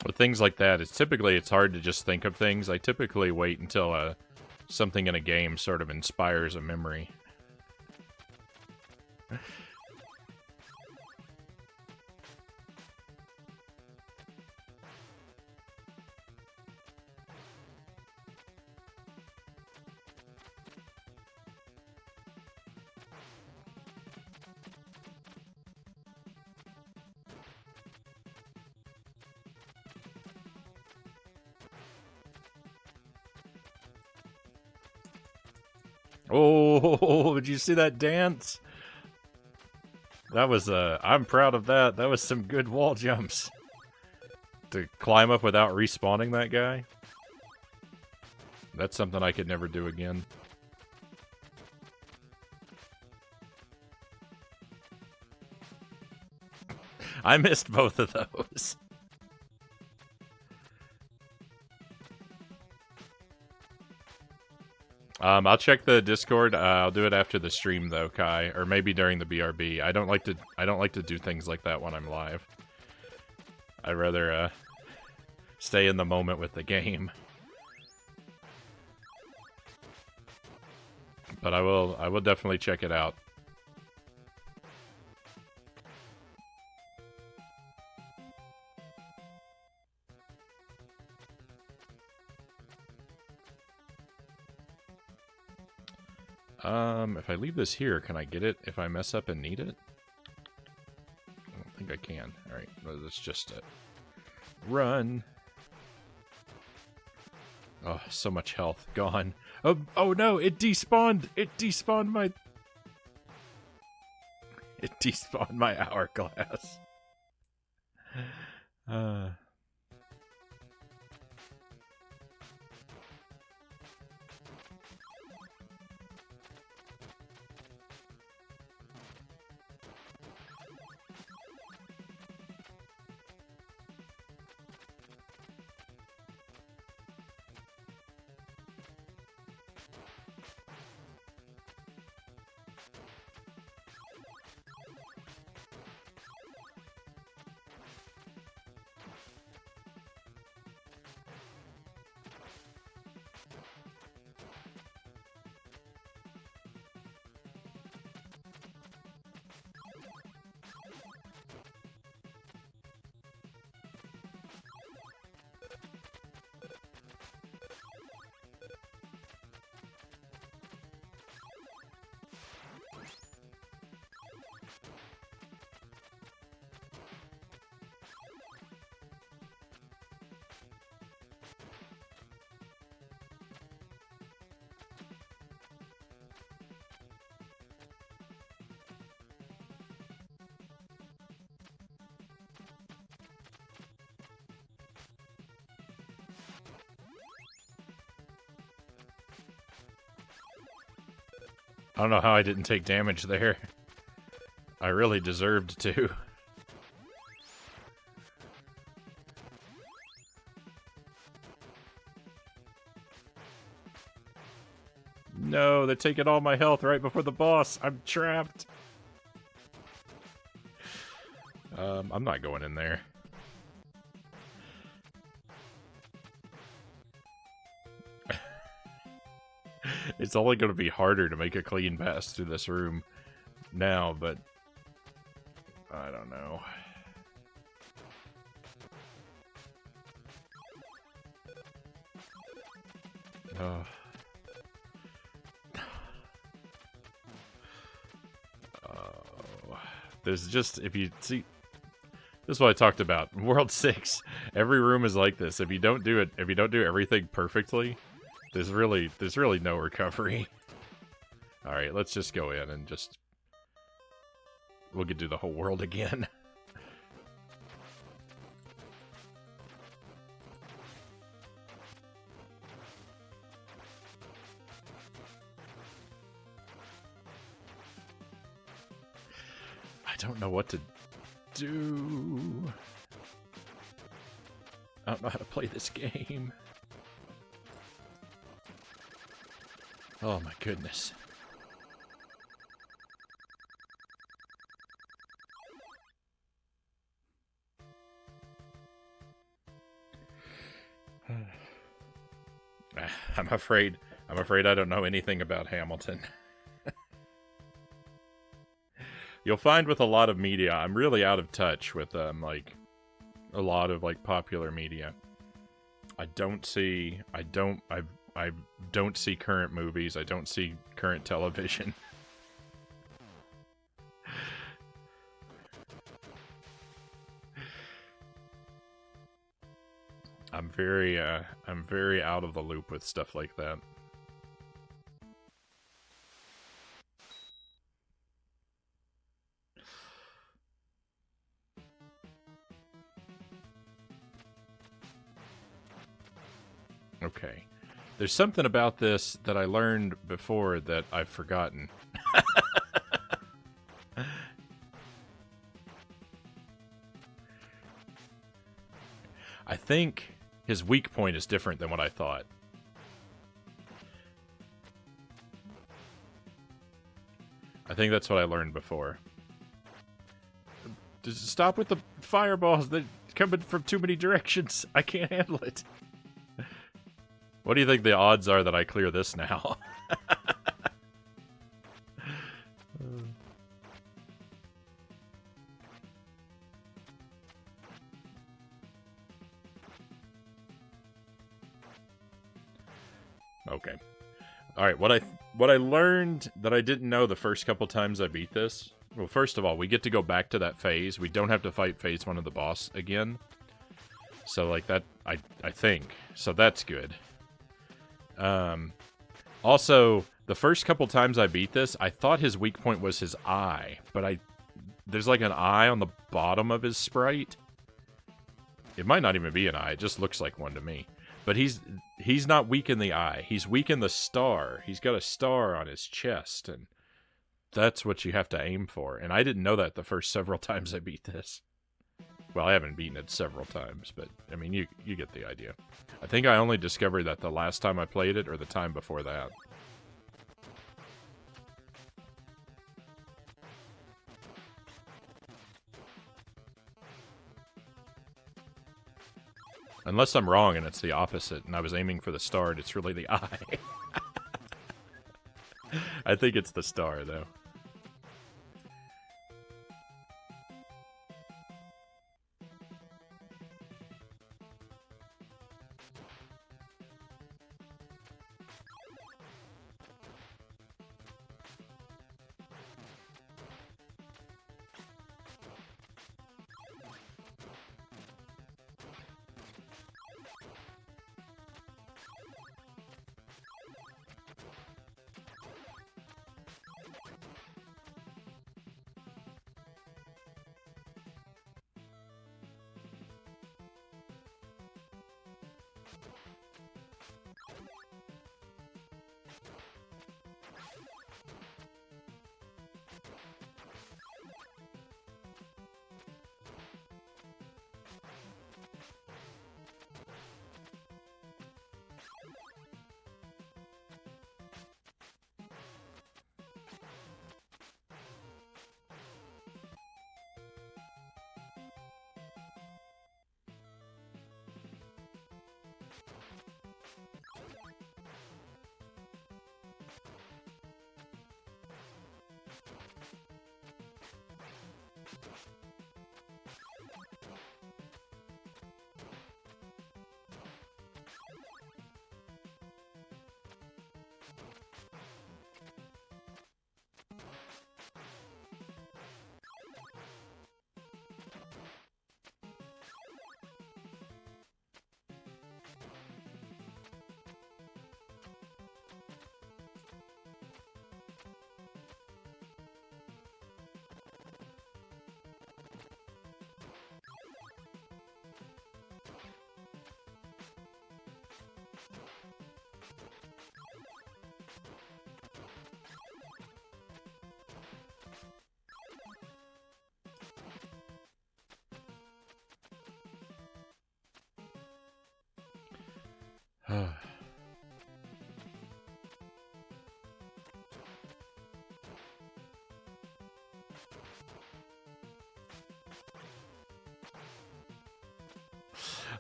Speaker 1: With things like that, it's hard to just think of things. I typically wait until something in a game sort of inspires a memory. Oh, did you see that dance? That was, I'm proud of that. That was some good wall jumps. To climb up without respawning that guy? That's something I could never do again. I missed both of those. I'll check the Discord. I'll do it after the stream though, Kai, or maybe during the BRB. I don't like to do things like that when I'm live. I'd rather stay in the moment with the game. But I will definitely check it out. If I leave this here, can I get it if I mess up and need it? I don't think I can. Alright, well, that's just it. Run! Oh, so much health. Gone. Oh no, it despawned! It despawned my... It despawned my hourglass. I don't know how I didn't take damage there. I really deserved to. No, they're taking all my health right before the boss. I'm trapped. I'm not going in there. It's only going to be harder to make a clean pass through this room now, but I don't know. Oh. There's just, if you see, this is what I talked about. World 6, every room is like this. If you don't do it, if you don't do everything perfectly, there's really no recovery. All right, let's just go in and just, we'll get to the whole world again. I don't know what to do. I don't know how to play this game. Oh my goodness. I'm afraid I don't know anything about Hamilton. You'll find with a lot of media, I'm really out of touch with like a lot of like popular media. I don't see current movies. I don't see current television. I'm very out of the loop with stuff like that. Okay. There's something about this that I learned before that I've forgotten. I think his weak point is different than what I thought. I think that's what I learned before. Just stop with the fireballs. They're coming from too many directions. I can't handle it. What do you think the odds are that I clear this now? Okay. Alright, what I learned that I didn't know the first couple times I beat this. Well, first of all, we get to go back to that phase. We don't have to fight phase 1 of the boss again. So, like, that, I think. So that's good. Also, the first couple times I beat this, I thought his weak point was his eye. But there's like an eye on the bottom of his sprite. It might not even be an eye. It just looks like one to me. But he's not weak in the eye. He's weak in the star. He's got a star on his chest, and that's what you have to aim for. And I didn't know that the first several times I beat this. Well, I haven't beaten it several times, but, I mean, you get the idea. I think I only discovered that the last time I played it, or the time before that. Unless I'm wrong and it's the opposite, and I was aiming for the star and it's really the eye. I think it's the star, though.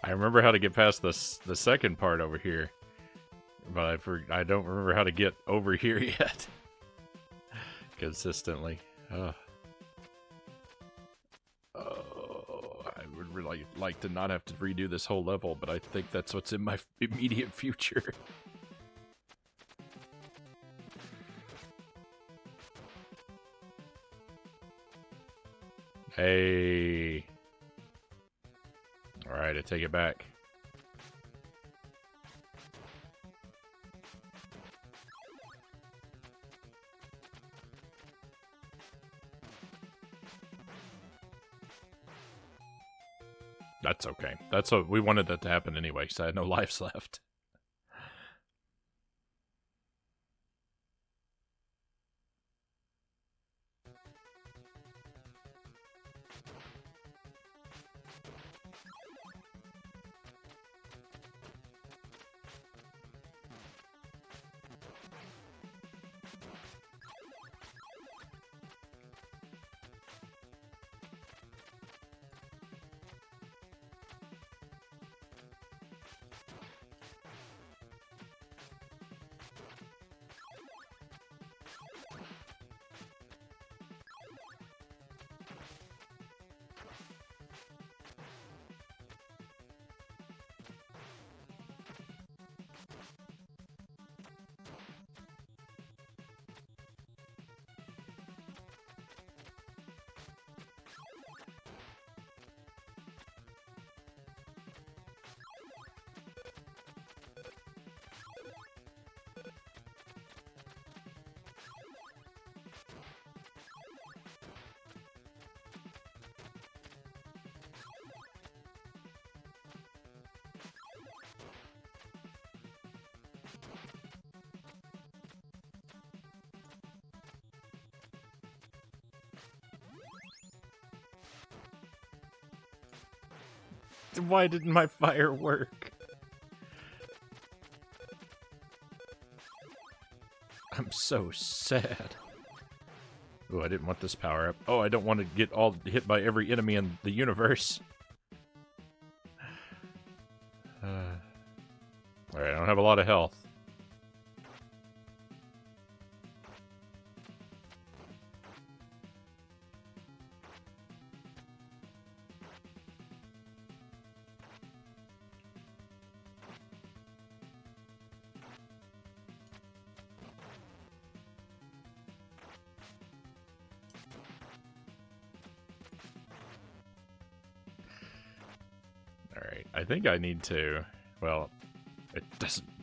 Speaker 1: I remember how to get past the second part over here, but I don't remember how to get over here yet. Consistently. Oh, I would really like to not have to redo this whole level, but I think that's what's in my immediate future. Hey. Alright, I take it back. That's okay. That's what we wanted that to happen anyway, because I had no lives left. Why didn't my fire work? I'm so sad. Oh, I didn't want this power up. Oh, I don't want to get all hit by every enemy in the universe. Alright, I don't have a lot of health. I think I need to. Well, it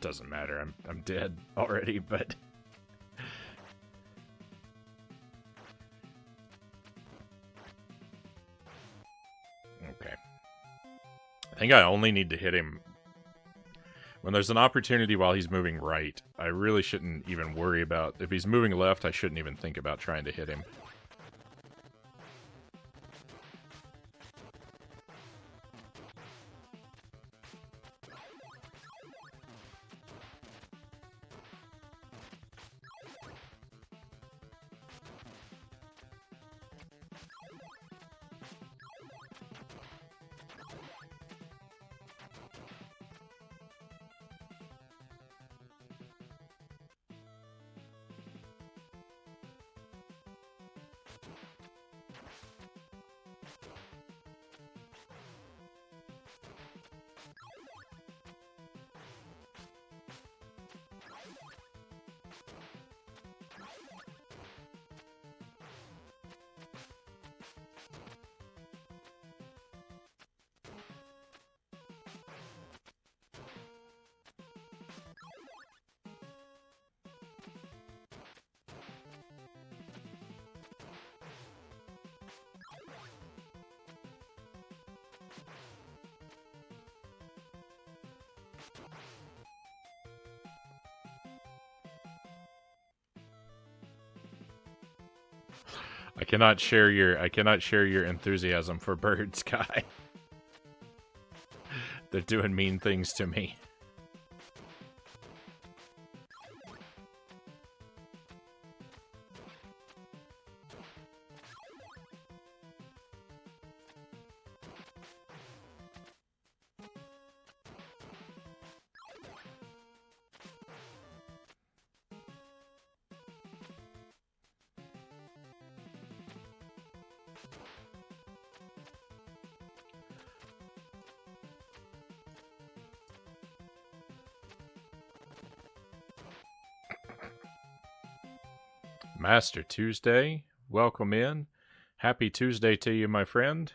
Speaker 1: doesn't matter. I'm dead already, but okay. I think I only need to hit him when there's an opportunity while he's moving right. I really shouldn't even worry about if he's moving left. I shouldn't even think about trying to hit him. I cannot share your enthusiasm for birds, Kai. They're doing mean things to me. Master Tuesday, welcome in. Happy Tuesday to you, my friend.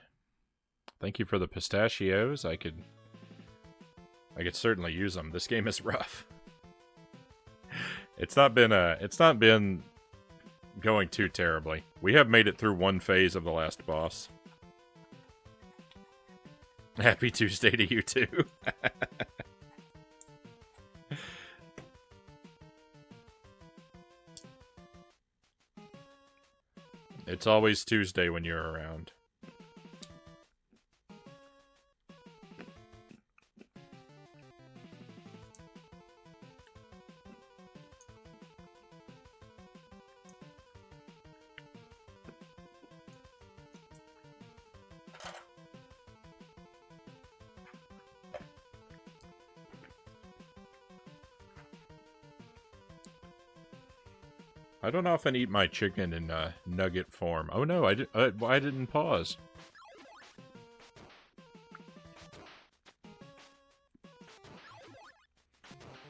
Speaker 1: Thank you for the pistachios. I could certainly use them. This game is rough. It's not been going too terribly. We have made it through one phase of the last boss. Happy Tuesday to you too. It's always Tuesday when you're around. I don't often eat my chicken in nugget form. Oh no, I didn't pause.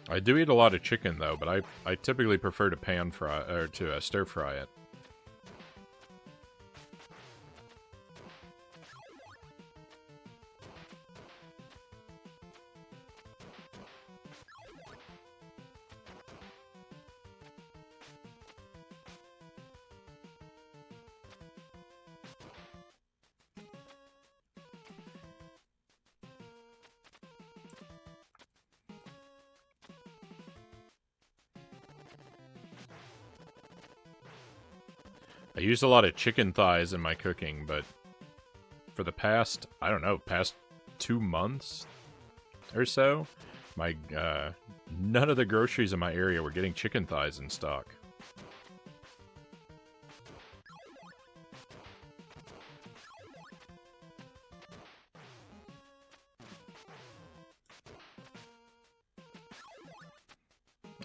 Speaker 1: I do eat a lot of chicken though, but I typically prefer to pan fry or to stir fry it. I use a lot of chicken thighs in my cooking, but for the past, I don't know, past 2 months or so, my none of the groceries in my area were getting chicken thighs in stock.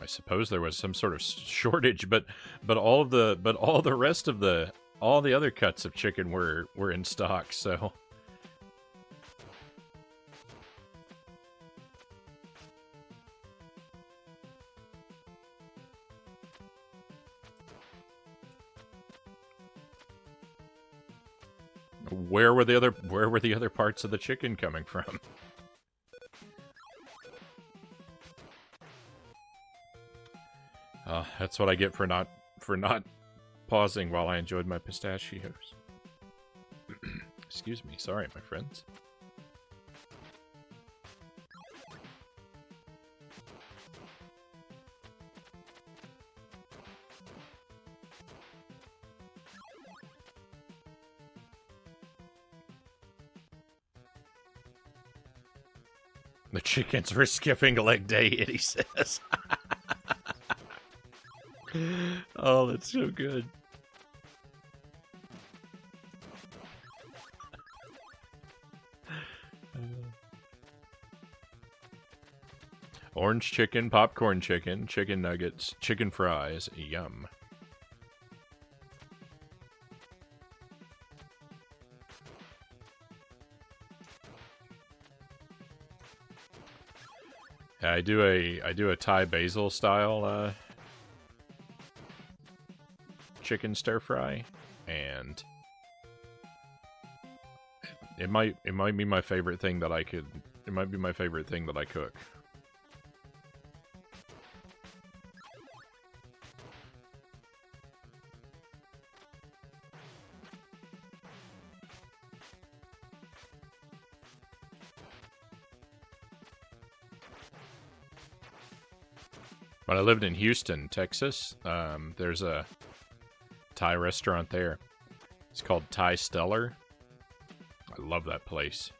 Speaker 1: I suppose there was some sort of shortage, but all the rest of all the other cuts of chicken were in stock, so where were the other parts of the chicken coming from? That's what I get for not pausing while I enjoyed my pistachios. Excuse me, sorry, my friends. The chickens were skipping leg day, Itty says. Oh, that's so good. Orange chicken, popcorn chicken, chicken nuggets, chicken fries, yum. I do a Thai basil style chicken stir fry, and it might be my favorite thing that I could. It might be my favorite thing that I cook. When I lived in Houston, Texas, there's a Thai restaurant there. It's called Thai Stellar. I love that place.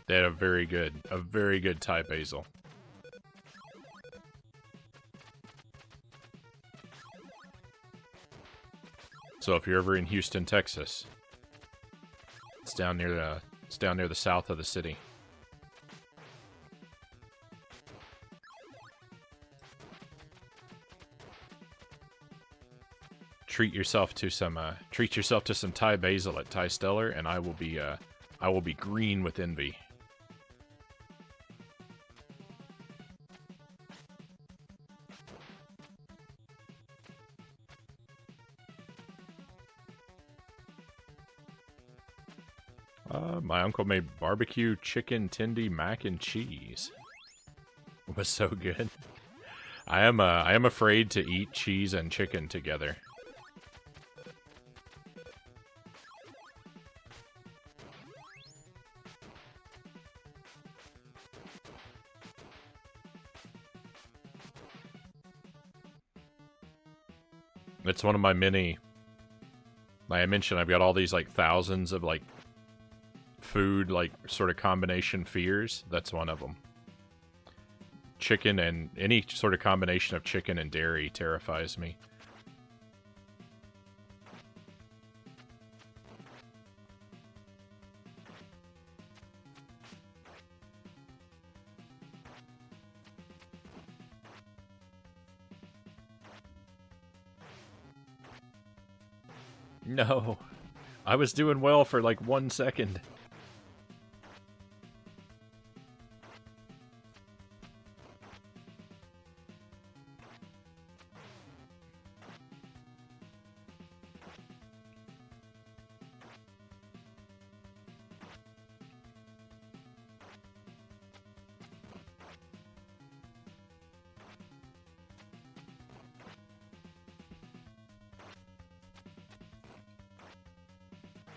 Speaker 1: They had a very good Thai basil. So if you're ever in Houston, Texas, it's down near the south of the city. Treat yourself to some Thai basil at Thai Stellar, and I will be green with envy. My uncle made barbecue chicken tendy mac and cheese. It was so good. I am afraid to eat cheese and chicken together. It's one of my many, like I mentioned, I've got all these like thousands of like food, like sort of combination fears. That's one of them. Chicken and any sort of combination of chicken and dairy terrifies me. No, I was doing well for like 1 second.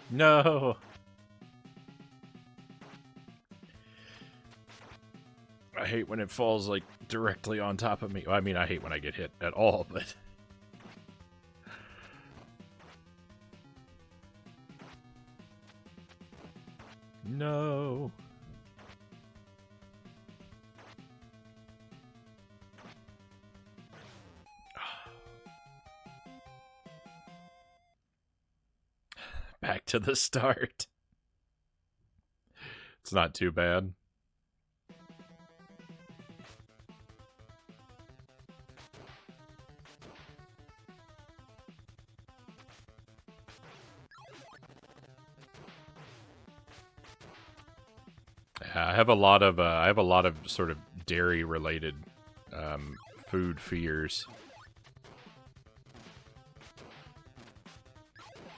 Speaker 1: No. I hate when it falls, like, directly on top of me. Well, I mean, I hate when I get hit at all, but... No. Back to the start. It's not too bad. I have a lot of sort of dairy related food fears.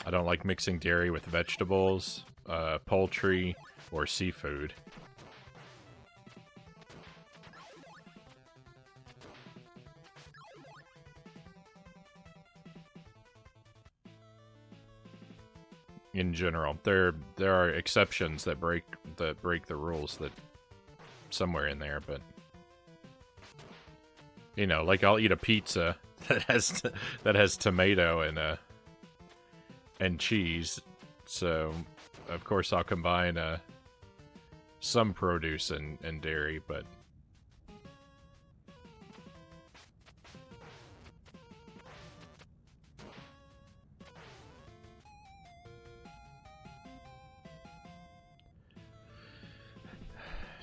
Speaker 1: I don't like mixing dairy with vegetables, poultry, or seafood. In general, there are exceptions that break the rules that somewhere in there, but you know, like I'll eat a pizza that has tomato and cheese, so of course I'll combine some produce and dairy, but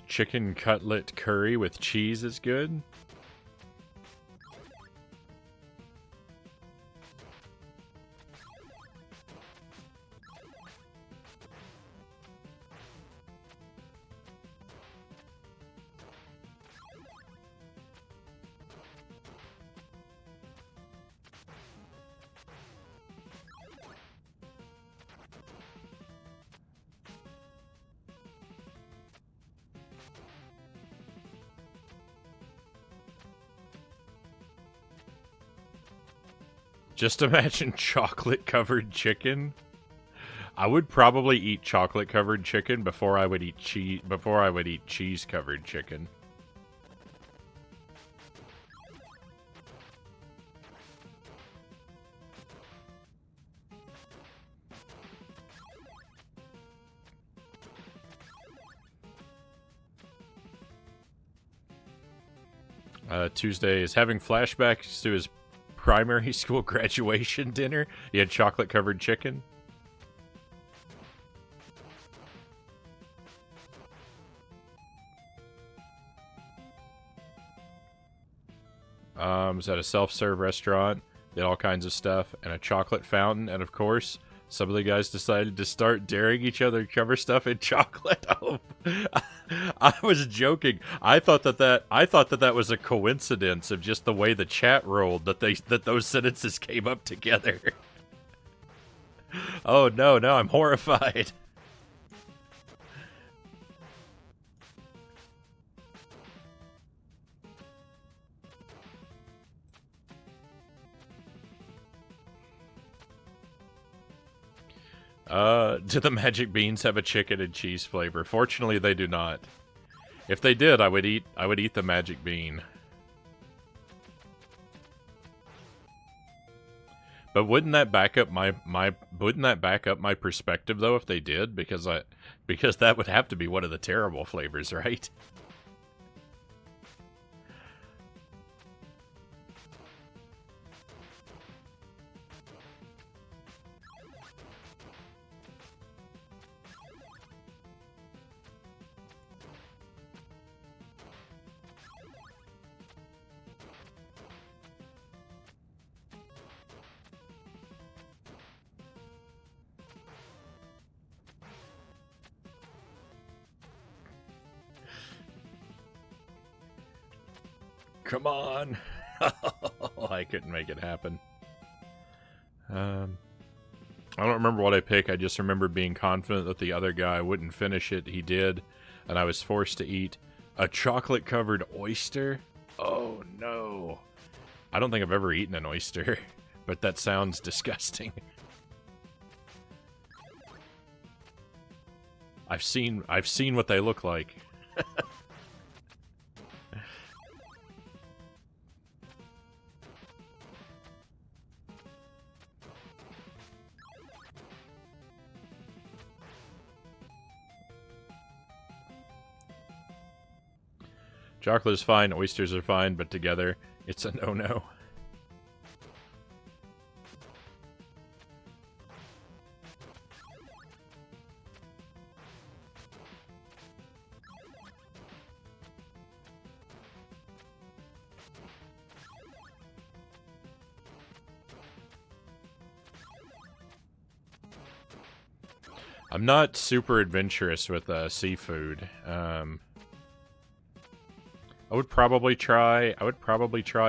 Speaker 1: chicken cutlet curry with cheese is good. Just imagine chocolate-covered chicken. I would probably eat chocolate-covered chicken before I would eat cheese-covered chicken. Tuesday is having flashbacks to his primary school graduation dinner. He had chocolate-covered chicken. It was at a self-serve restaurant. They had all kinds of stuff and a chocolate fountain, and of course, some of the guys decided to start daring each other to cover stuff in chocolate. Oh, I was joking. I thought that was a coincidence of just the way the chat rolled that those sentences came up together. Oh no, now I'm horrified. Do the magic beans have a chicken and cheese flavor? Fortunately, they do not. If they did, I would eat the magic bean. But wouldn't that back up my perspective though if they did? Because that would have to be one of the terrible flavors, right? Come on. I couldn't make it happen. I don't remember what I picked. I just remember being confident that the other guy wouldn't finish it. He did, and I was forced to eat a chocolate-covered oyster. Oh, no. I don't think I've ever eaten an oyster, but that sounds disgusting. I've seen what they look like. Chocolate is fine, oysters are fine, but together, it's a no-no. I'm not super adventurous with seafood. I would probably try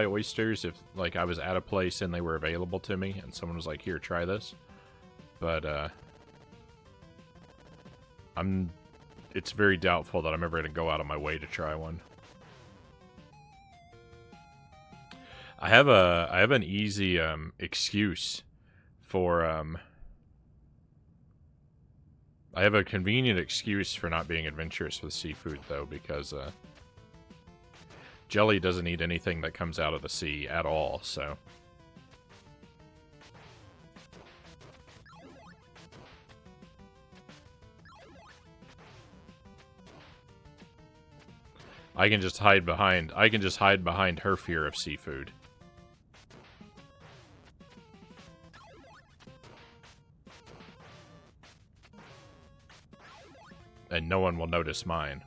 Speaker 1: oysters if like I was at a place and they were available to me and someone was like, "Here, try this." But it's very doubtful that I'm ever going to go out of my way to try one. I have an easy excuse for I have a convenient excuse for not being adventurous with seafood though, because Jelly doesn't eat anything that comes out of the sea at all, so. I can just hide behind her fear of seafood. And no one will notice mine.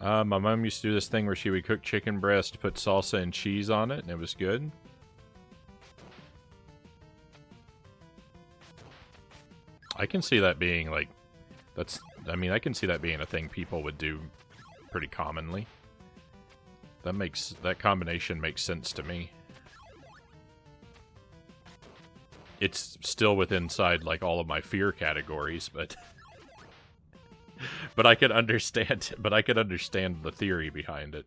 Speaker 1: My mom used to do this thing where she would cook chicken breast, put salsa and cheese on it, and it was good. I can see that being, like, I can see that being a thing people would do pretty commonly. That combination makes sense to me. It's still inside, like, all of my fear categories, but... But I could understand the theory behind it.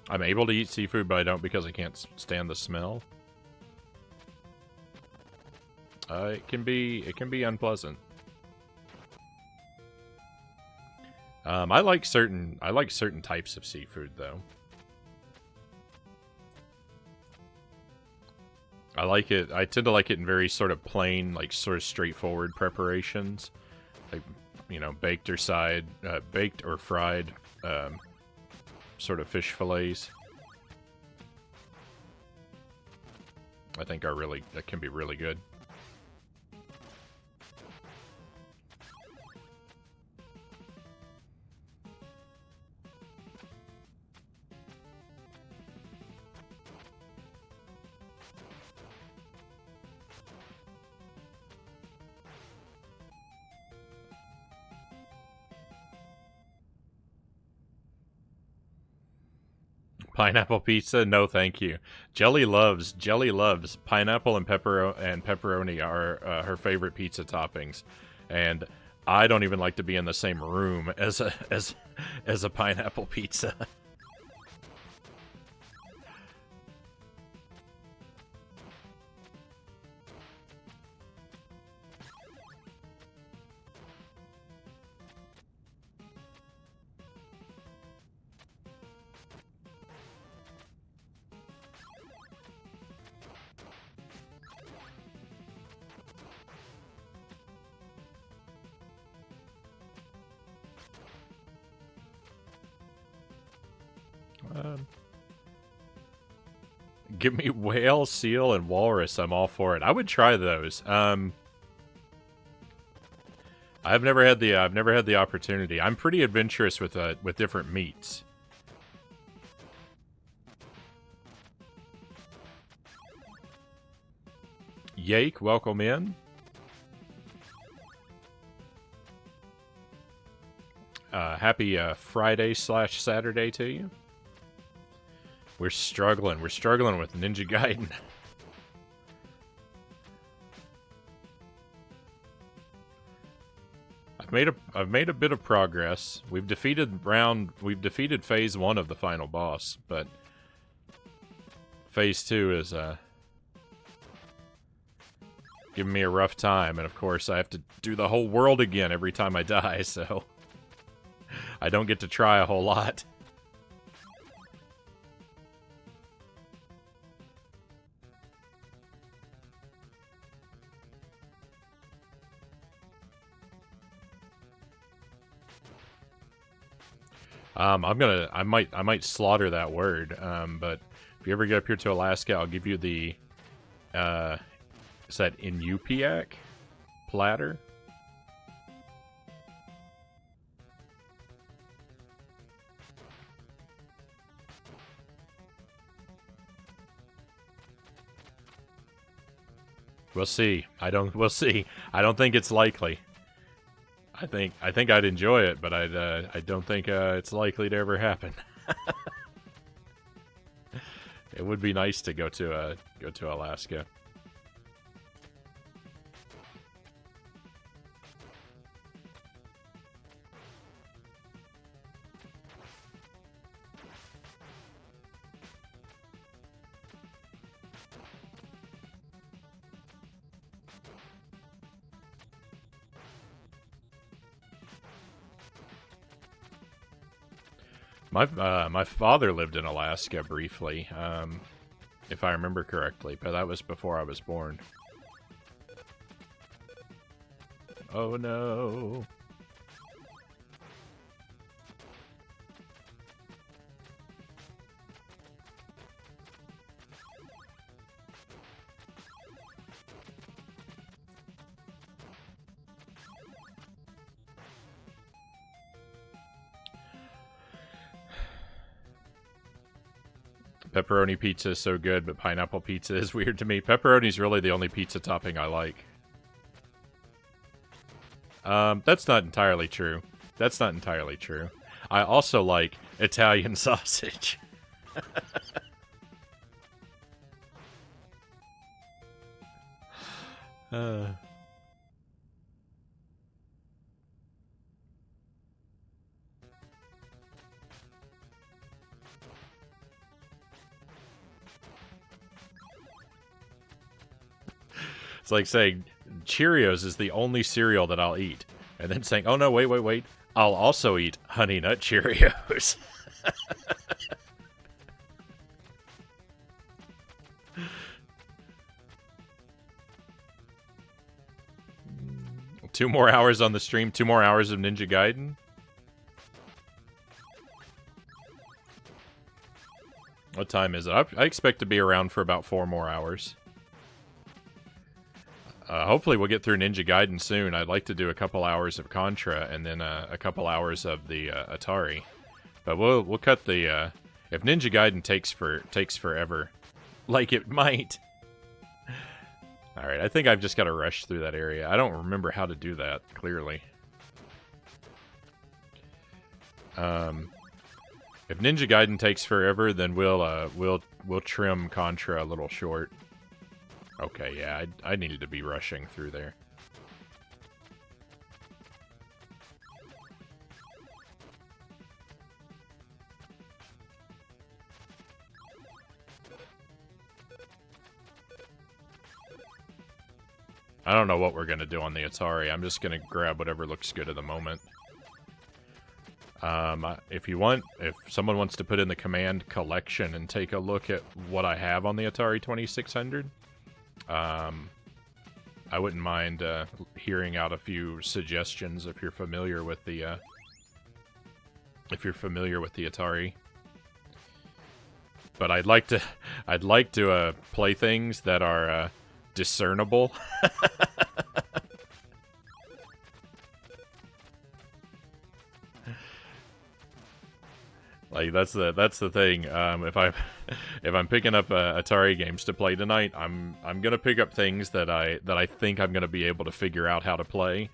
Speaker 1: I'm able to eat seafood, but I don't because I can't stand the smell. It can be unpleasant. I like certain types of seafood though. I tend to like it in very sort of plain, like sort of straightforward preparations. Like, you know, baked or fried, sort of fish fillets. I think that can be really good. Pineapple pizza? No, thank you. Jelly loves pineapple and pepperoni are her favorite pizza toppings, and I don't even like to be in the same room as a pineapple pizza. Give me whale, seal, and walrus. I'm all for it. I would try those. I've never had the opportunity. I'm pretty adventurous with different meats. Yake, welcome in. Happy Friday/Saturday to you. We're struggling. We're struggling with Ninja Gaiden. I've made a bit of progress. We've defeated phase 1 of the final boss, but phase 2 is giving me a rough time, and of course I have to do the whole world again every time I die, so I don't get to try a whole lot. I might slaughter that word. But if you ever get up here to Alaska, I'll give you the, is that Inupiaq platter? We'll see. We'll see. I don't think it's likely. I think I'd enjoy it, but I don't think it's likely to ever happen. It would be nice to go to Alaska. My father lived in Alaska briefly, if I remember correctly, but that was before I was born. Oh no. Pepperoni pizza is so good, but pineapple pizza is weird to me. Pepperoni's really the only pizza topping I like. That's not entirely true. That's not entirely true. I also like Italian sausage. It's like saying Cheerios is the only cereal that I'll eat. And then saying, oh no, wait. I'll also eat Honey Nut Cheerios. Two more hours on the stream, 2 more hours of Ninja Gaiden. What time is it? I expect to be around for about 4 more hours. Hopefully we'll get through Ninja Gaiden soon. I'd like to do a couple hours of Contra and then a couple hours of the Atari. But we'll cut the if Ninja Gaiden takes forever, like it might. All right, I think I've just got to rush through that area. I don't remember how to do that clearly. If Ninja Gaiden takes forever, then we'll trim Contra a little short. Okay, yeah, I needed to be rushing through there. I don't know what we're going to do on the Atari. I'm just going to grab whatever looks good at the moment. If someone wants to put in the command collection and take a look at what I have on the Atari 2600, I wouldn't mind hearing out a few suggestions if you're familiar with the Atari. but I'd like to play things that are discernible. Like that's the thing. If I'm picking up Atari games to play tonight, I'm gonna pick up things that I think I'm gonna be able to figure out how to play.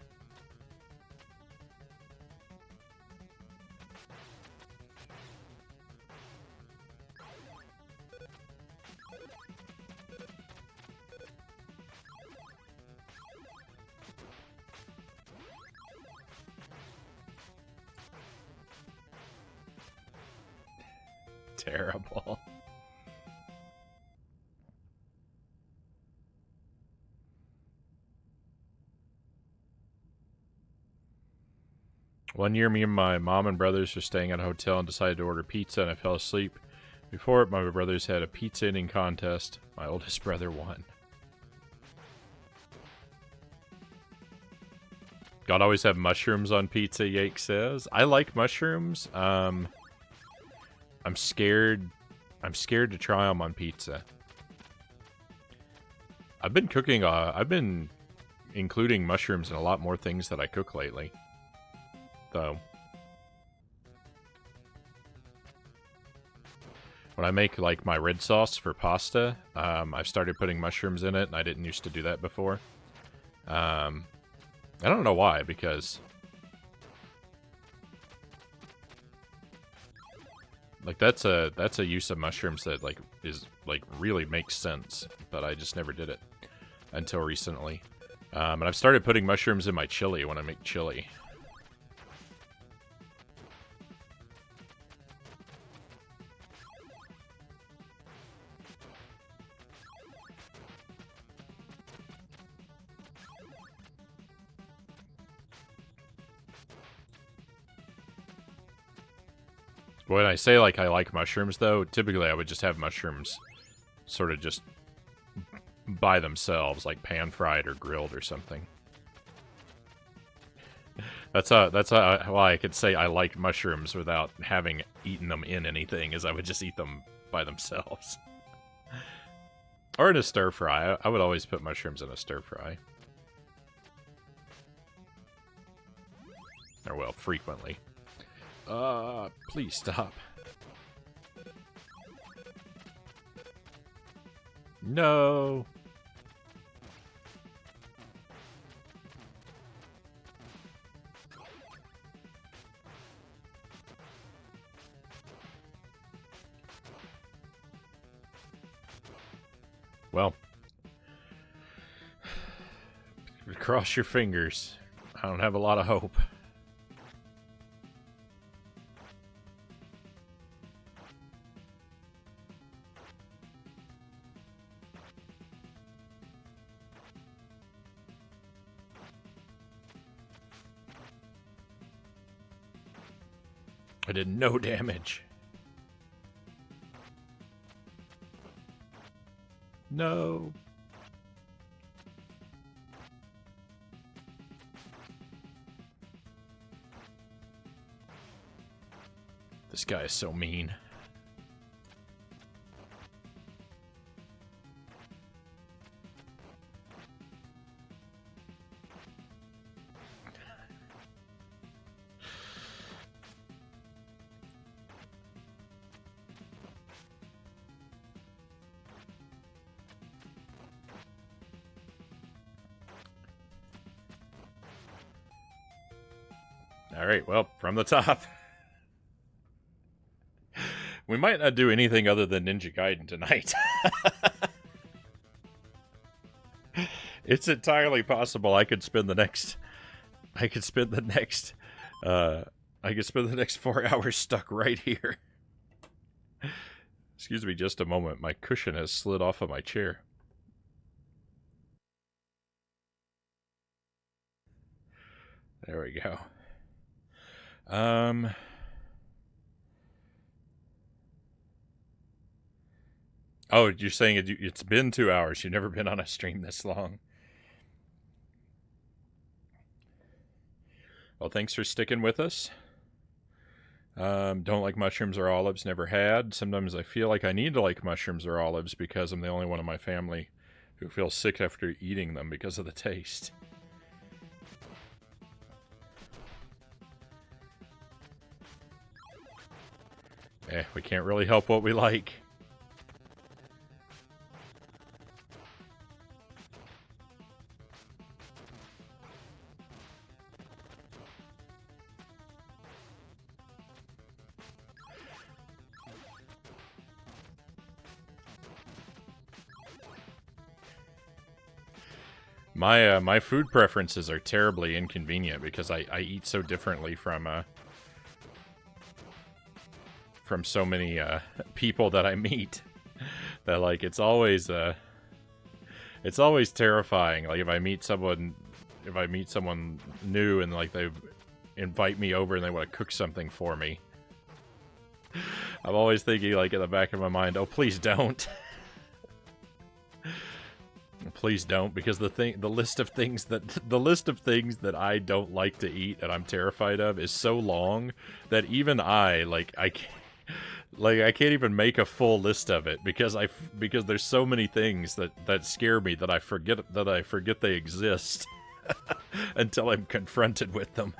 Speaker 1: Terrible. One year, me and my mom and brothers were staying at a hotel and decided to order pizza, and I fell asleep. Before it, my brothers had a pizza eating contest. My oldest brother won. God always have mushrooms on pizza, Yake says. I like mushrooms. I'm scared to try them on pizza. I've been cooking, I've been including mushrooms in a lot more things that I cook lately. Though. When I make, like, my red sauce for pasta, I've started putting mushrooms in it, and I didn't used to do that before. I don't know why, because... like, that's a use of mushrooms that, like, is, like, really makes sense, but I just never did it until recently. And I've started putting mushrooms in my chili when I make chili. When I say, like, I like mushrooms, though, typically I would just have mushrooms sort of just by themselves, like pan-fried or grilled or something. That's how I could say I like mushrooms without having eaten them in anything, is I would just eat them by themselves. Or in a stir-fry. I would always put mushrooms in a stir-fry. Or, well, frequently. Please stop. No. Well. Cross your fingers. I don't have a lot of hope. I did no damage. No. This guy is so mean. Alright, well, from the top. We might not do anything other than Ninja Gaiden tonight. It's entirely possible I could spend the next 4 hours stuck right here. Excuse me just a moment. My cushion has slid off of my chair. There we go. Oh, you're saying it's been 2 hours. You've never been on a stream this long. Well, thanks for sticking with us. Don't like mushrooms or olives, never had. Sometimes I feel like I need to like mushrooms or olives because I'm the only one in my family who feels sick after eating them because of the taste. We can't really help what we like. My food preferences are terribly inconvenient because I eat so differently from so many people that I meet that like it's always terrifying. Like if I meet someone new and like they invite me over and they want to cook something for me, I'm always thinking like in the back of my mind, oh please don't. Please don't, because the list of things that I don't like to eat and I'm terrified of is so long that even I can't even make a full list of it because there's so many things that scare me that I forget they exist until I'm confronted with them.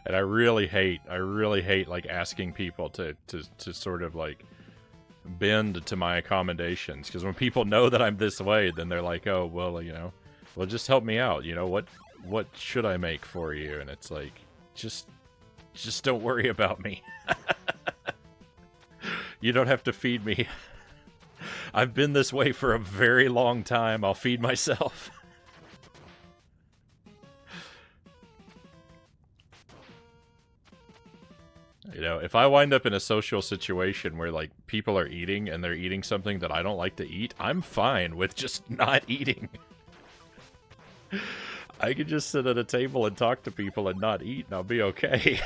Speaker 1: And I really hate like asking people to sort of like bend to my accommodations, because when people know that I'm this way, then they're like, oh well, you know, well just help me out, you know, what should I make for you? And it's like, just don't worry about me. You don't have to feed me. I've been this way for a very long time. I'll feed myself. You know, if I wind up in a social situation where, like, people are eating and they're eating something that I don't like to eat, I'm fine with just not eating. I could just sit at a table and talk to people and not eat, and I'll be okay.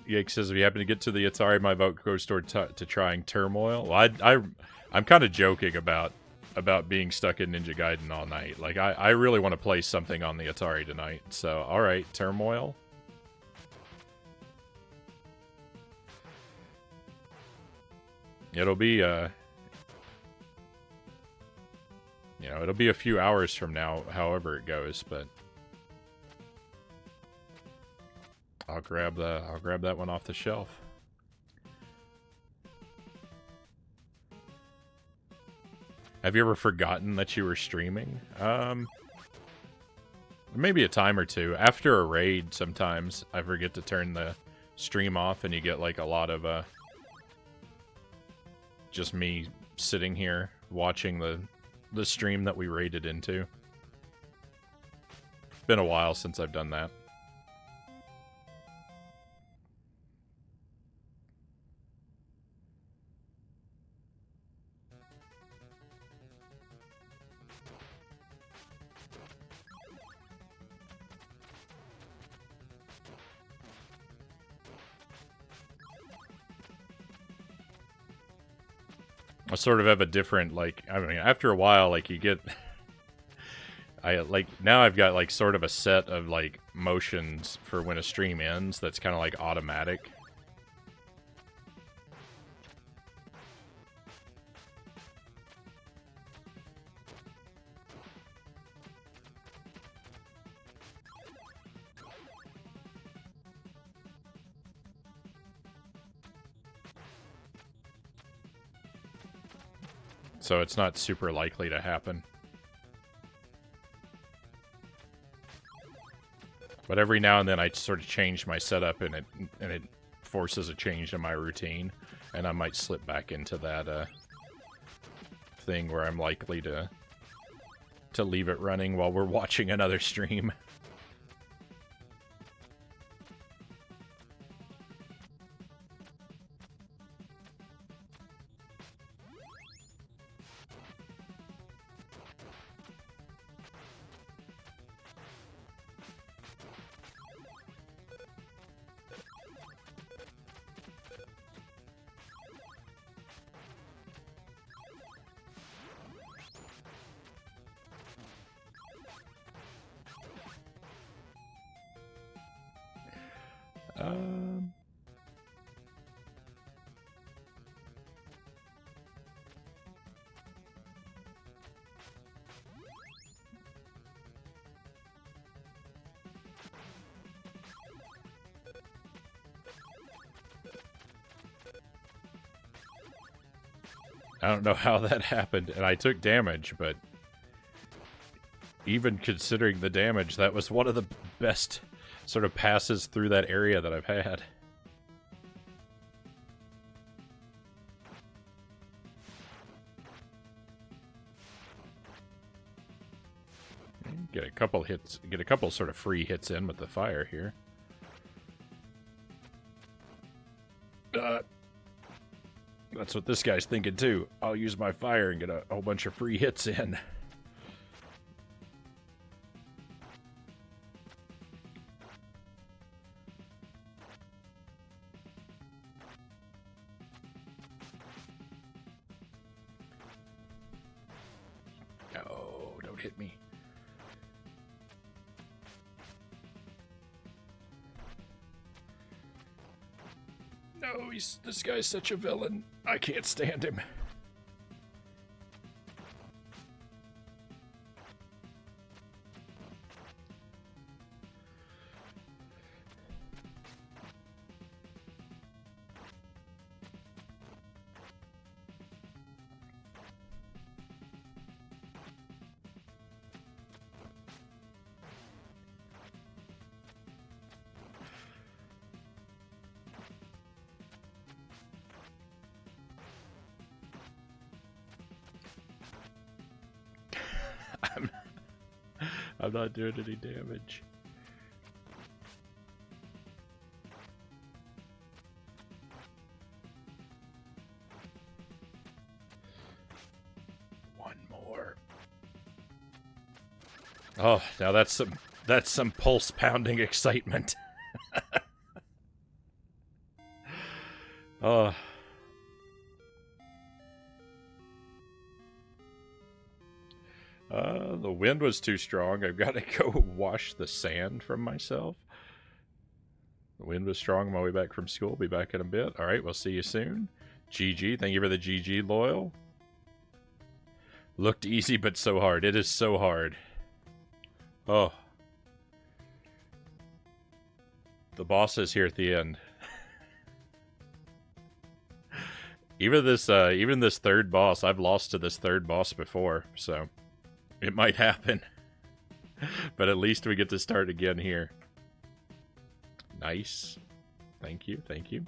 Speaker 1: Yake says, if you happen to get to the Atari, my vote goes toward to trying Turmoil. Well, I'm kind of joking about being stuck in Ninja Gaiden all night. Like, I really want to play something on the Atari tonight. So, alright, Turmoil. It'll be, you know, it'll be a few hours from now, however it goes, but I'll grab that one off the shelf. Have you ever forgotten that you were streaming? Maybe a time or two. After a raid, sometimes I forget to turn the stream off, and you get like a lot of just me sitting here watching the stream that we raided into. It's been a while since I've done that. I sort of have a different, like, I mean, after a while, like, you get... now I've got, like, sort of a set of, like, motions for when a stream ends that's kind of, like, automatic. So it's not super likely to happen. But every now and then I sort of change my setup, and it forces a change in my routine, and I might slip back into that thing where I'm likely to leave it running while we're watching another stream. I don't know how that happened, and I took damage, but even considering the damage, that was one of the best sort of passes through that area that I've had. Get a couple hits, get a couple sort of free hits in with the fire here. That's what this guy's thinking too. I'll use my fire and get a whole bunch of free hits in. No, don't hit me. No, this guy's such a villain. I can't stand him. I'm not doing any damage. One more. Oh, now that's some pulse pounding excitement. Oh. The wind was too strong. I've got to go wash the sand from myself. The wind was strong on my way back from school. Be back in a bit. All right, we'll see you soon. GG. Thank you for the GG, Loyal. Looked easy, but so hard. It is so hard. Oh. The boss is here at the end. Even this third boss, I've lost to this third boss before, so it might happen. But at least we get to start again here. Nice. Thank you, thank you.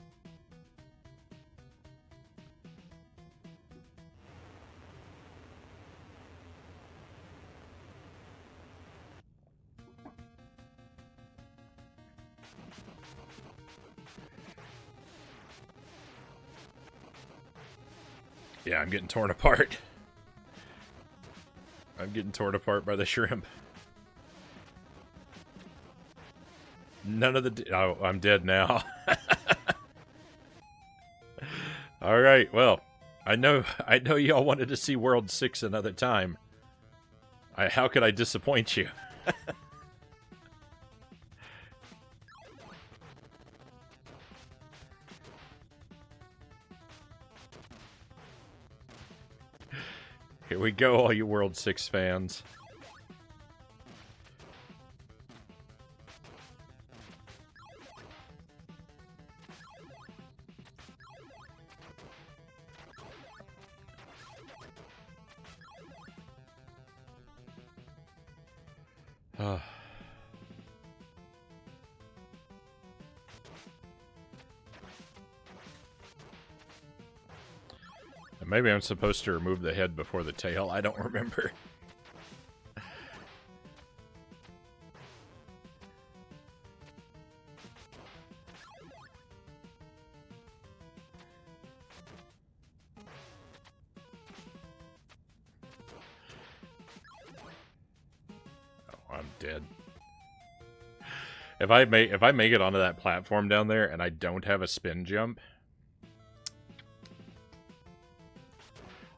Speaker 1: Yeah, I'm getting torn apart. I'm getting torn apart by the shrimp. None of the... Oh, I'm dead now. Alright, well, I know y'all wanted to see World 6 another time. How could I disappoint you? Here we go, all you World 6 fans. maybe I'm supposed to remove the head before the tail. I don't remember. Oh, I'm dead. If I make it onto that platform down there and I don't have a spin jump,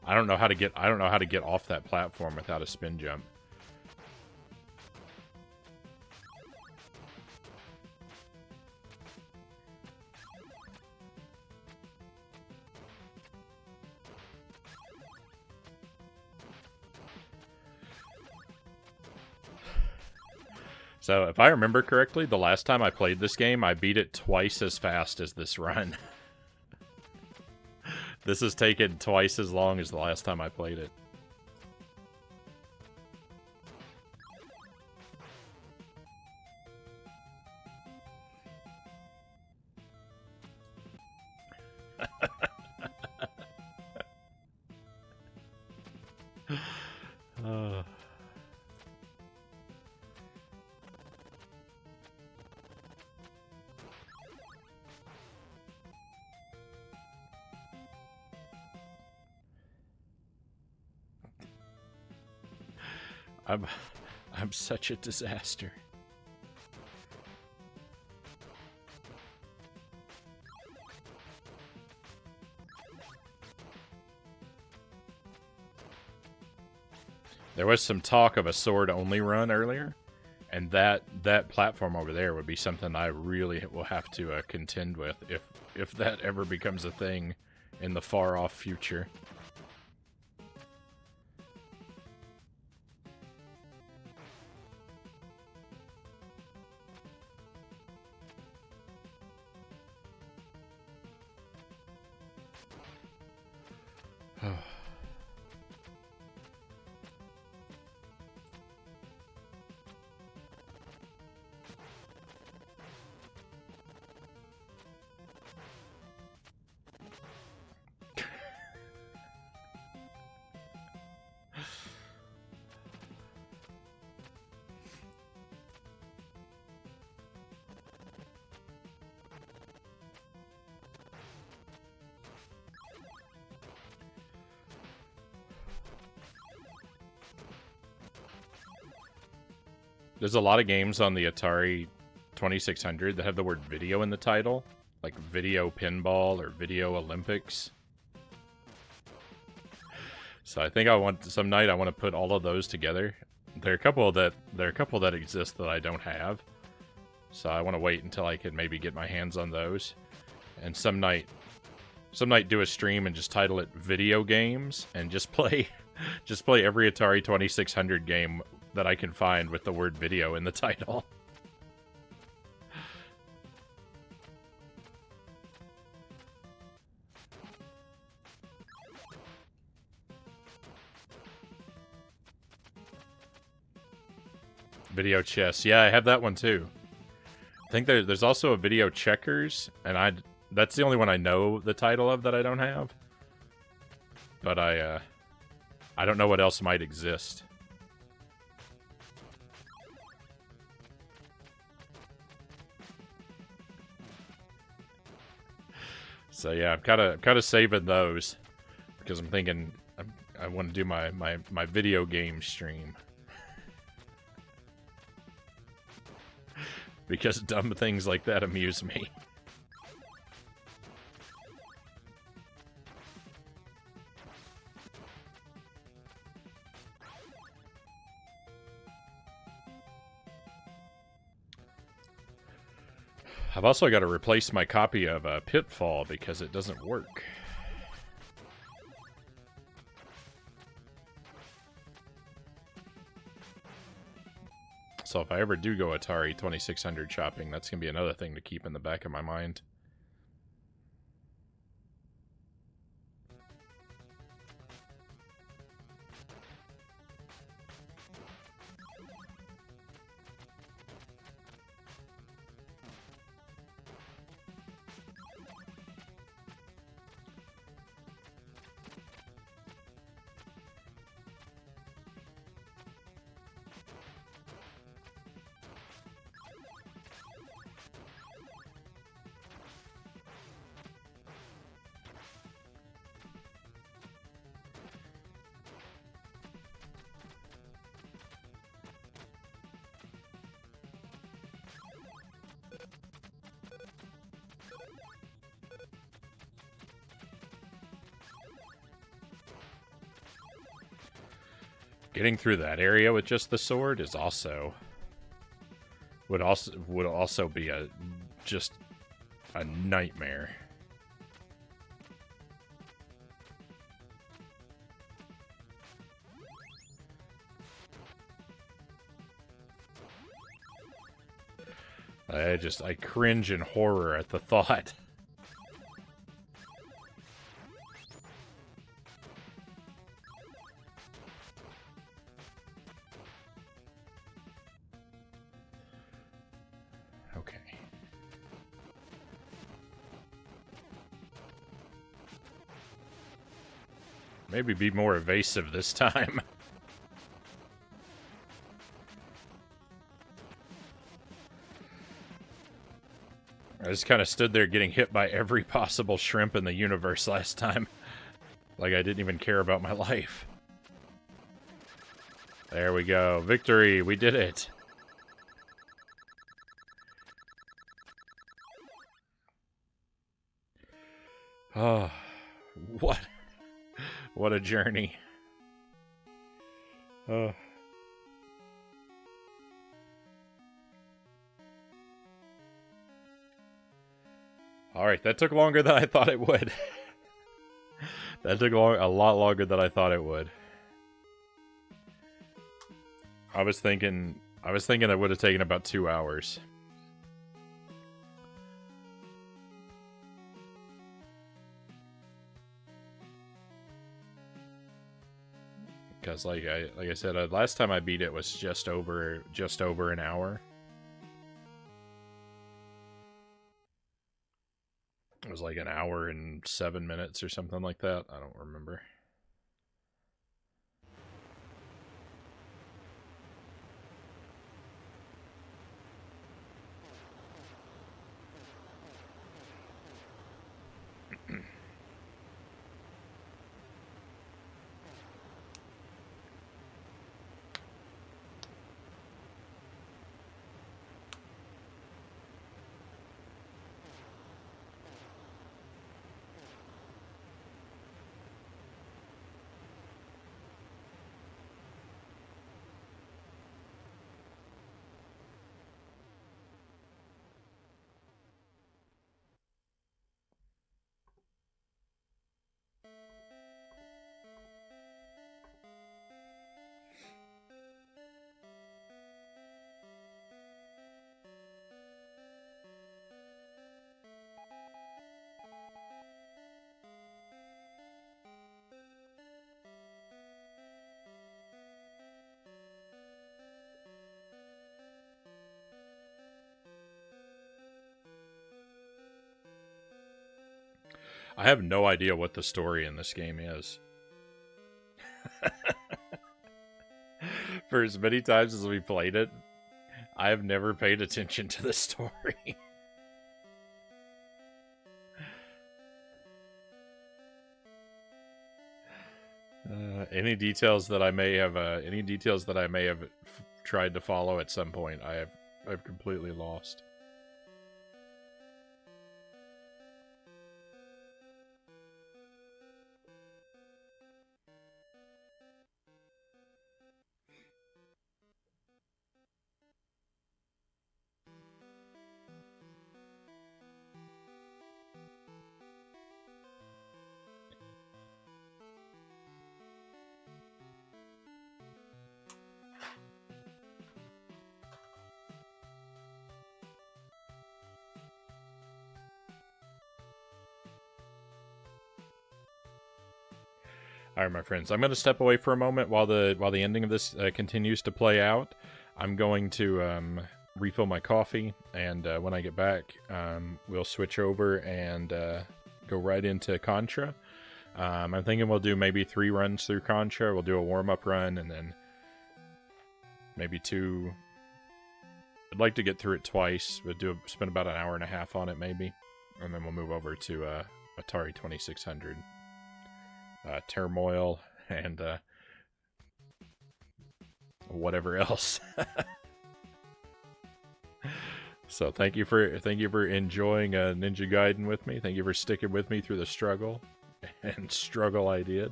Speaker 1: I don't know how to get off that platform without a spin jump. So, if I remember correctly, the last time I played this game, I beat it twice as fast as this run. This has taken twice as long as the last time I played it. I'm such a disaster. There was some talk of a sword-only run earlier, and that platform over there would be something I really will have to contend with if that ever becomes a thing in the far-off future. There's a lot of games on the Atari 2600 that have the word video in the title, like Video Pinball or Video Olympics. So I think some night I want to put all of those together. There are a couple that exist that I don't have. So I want to wait until I can maybe get my hands on those. And some night do a stream and just title it Video Games and just play every Atari 2600 game that I can find with the word video in the title. Video chess. Yeah, I have that one too. I think there's also a video checkers, and that's the only one I know the title of that I don't have. But I don't know what else might exist. So yeah, I'm kind of saving those because I'm thinking I want to do my video game stream because dumb things like that amuse me. I've also got to replace my copy of Pitfall because it doesn't work. So if I ever do go Atari 2600 shopping, that's going to be another thing to keep in the back of my mind. Getting through that area with just the sword is would also be just a nightmare. I cringe in horror at the thought. Okay. Maybe be more evasive this time. I just kind of stood there getting hit by every possible shrimp in the universe last time. Like I didn't even care about my life. There we go. Victory! We did it! Oh, what a journey. Oh. Alright, that took longer than I thought it would. That took a lot longer than I thought it would. I was thinking it would have taken about 2 hours. Because like I said, last time I beat it was just over an hour. It was like an hour and 7 minutes or something like that. I don't remember. I have no idea what the story in this game is. For as many times as we played it, I have never paid attention to the story. Any details that I may have tried to follow at some point, I've completely lost. All right, my friends, I'm going to step away for a moment while the ending of this continues to play out. I'm going to refill my coffee, and when I get back, we'll switch over and go right into Contra. I'm thinking we'll do maybe 3 runs through Contra. We'll do a warm-up run, and then maybe 2. I'd like to get through it twice. We'll spend about an hour and a half on it, maybe, and then we'll move over to Atari 2600. Turmoil and whatever else. So thank you for enjoying Ninja Gaiden with me. Thank you for sticking with me through the struggle, and struggle I did.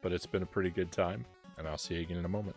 Speaker 1: but it's been a pretty good time, and I'll see you again in a moment.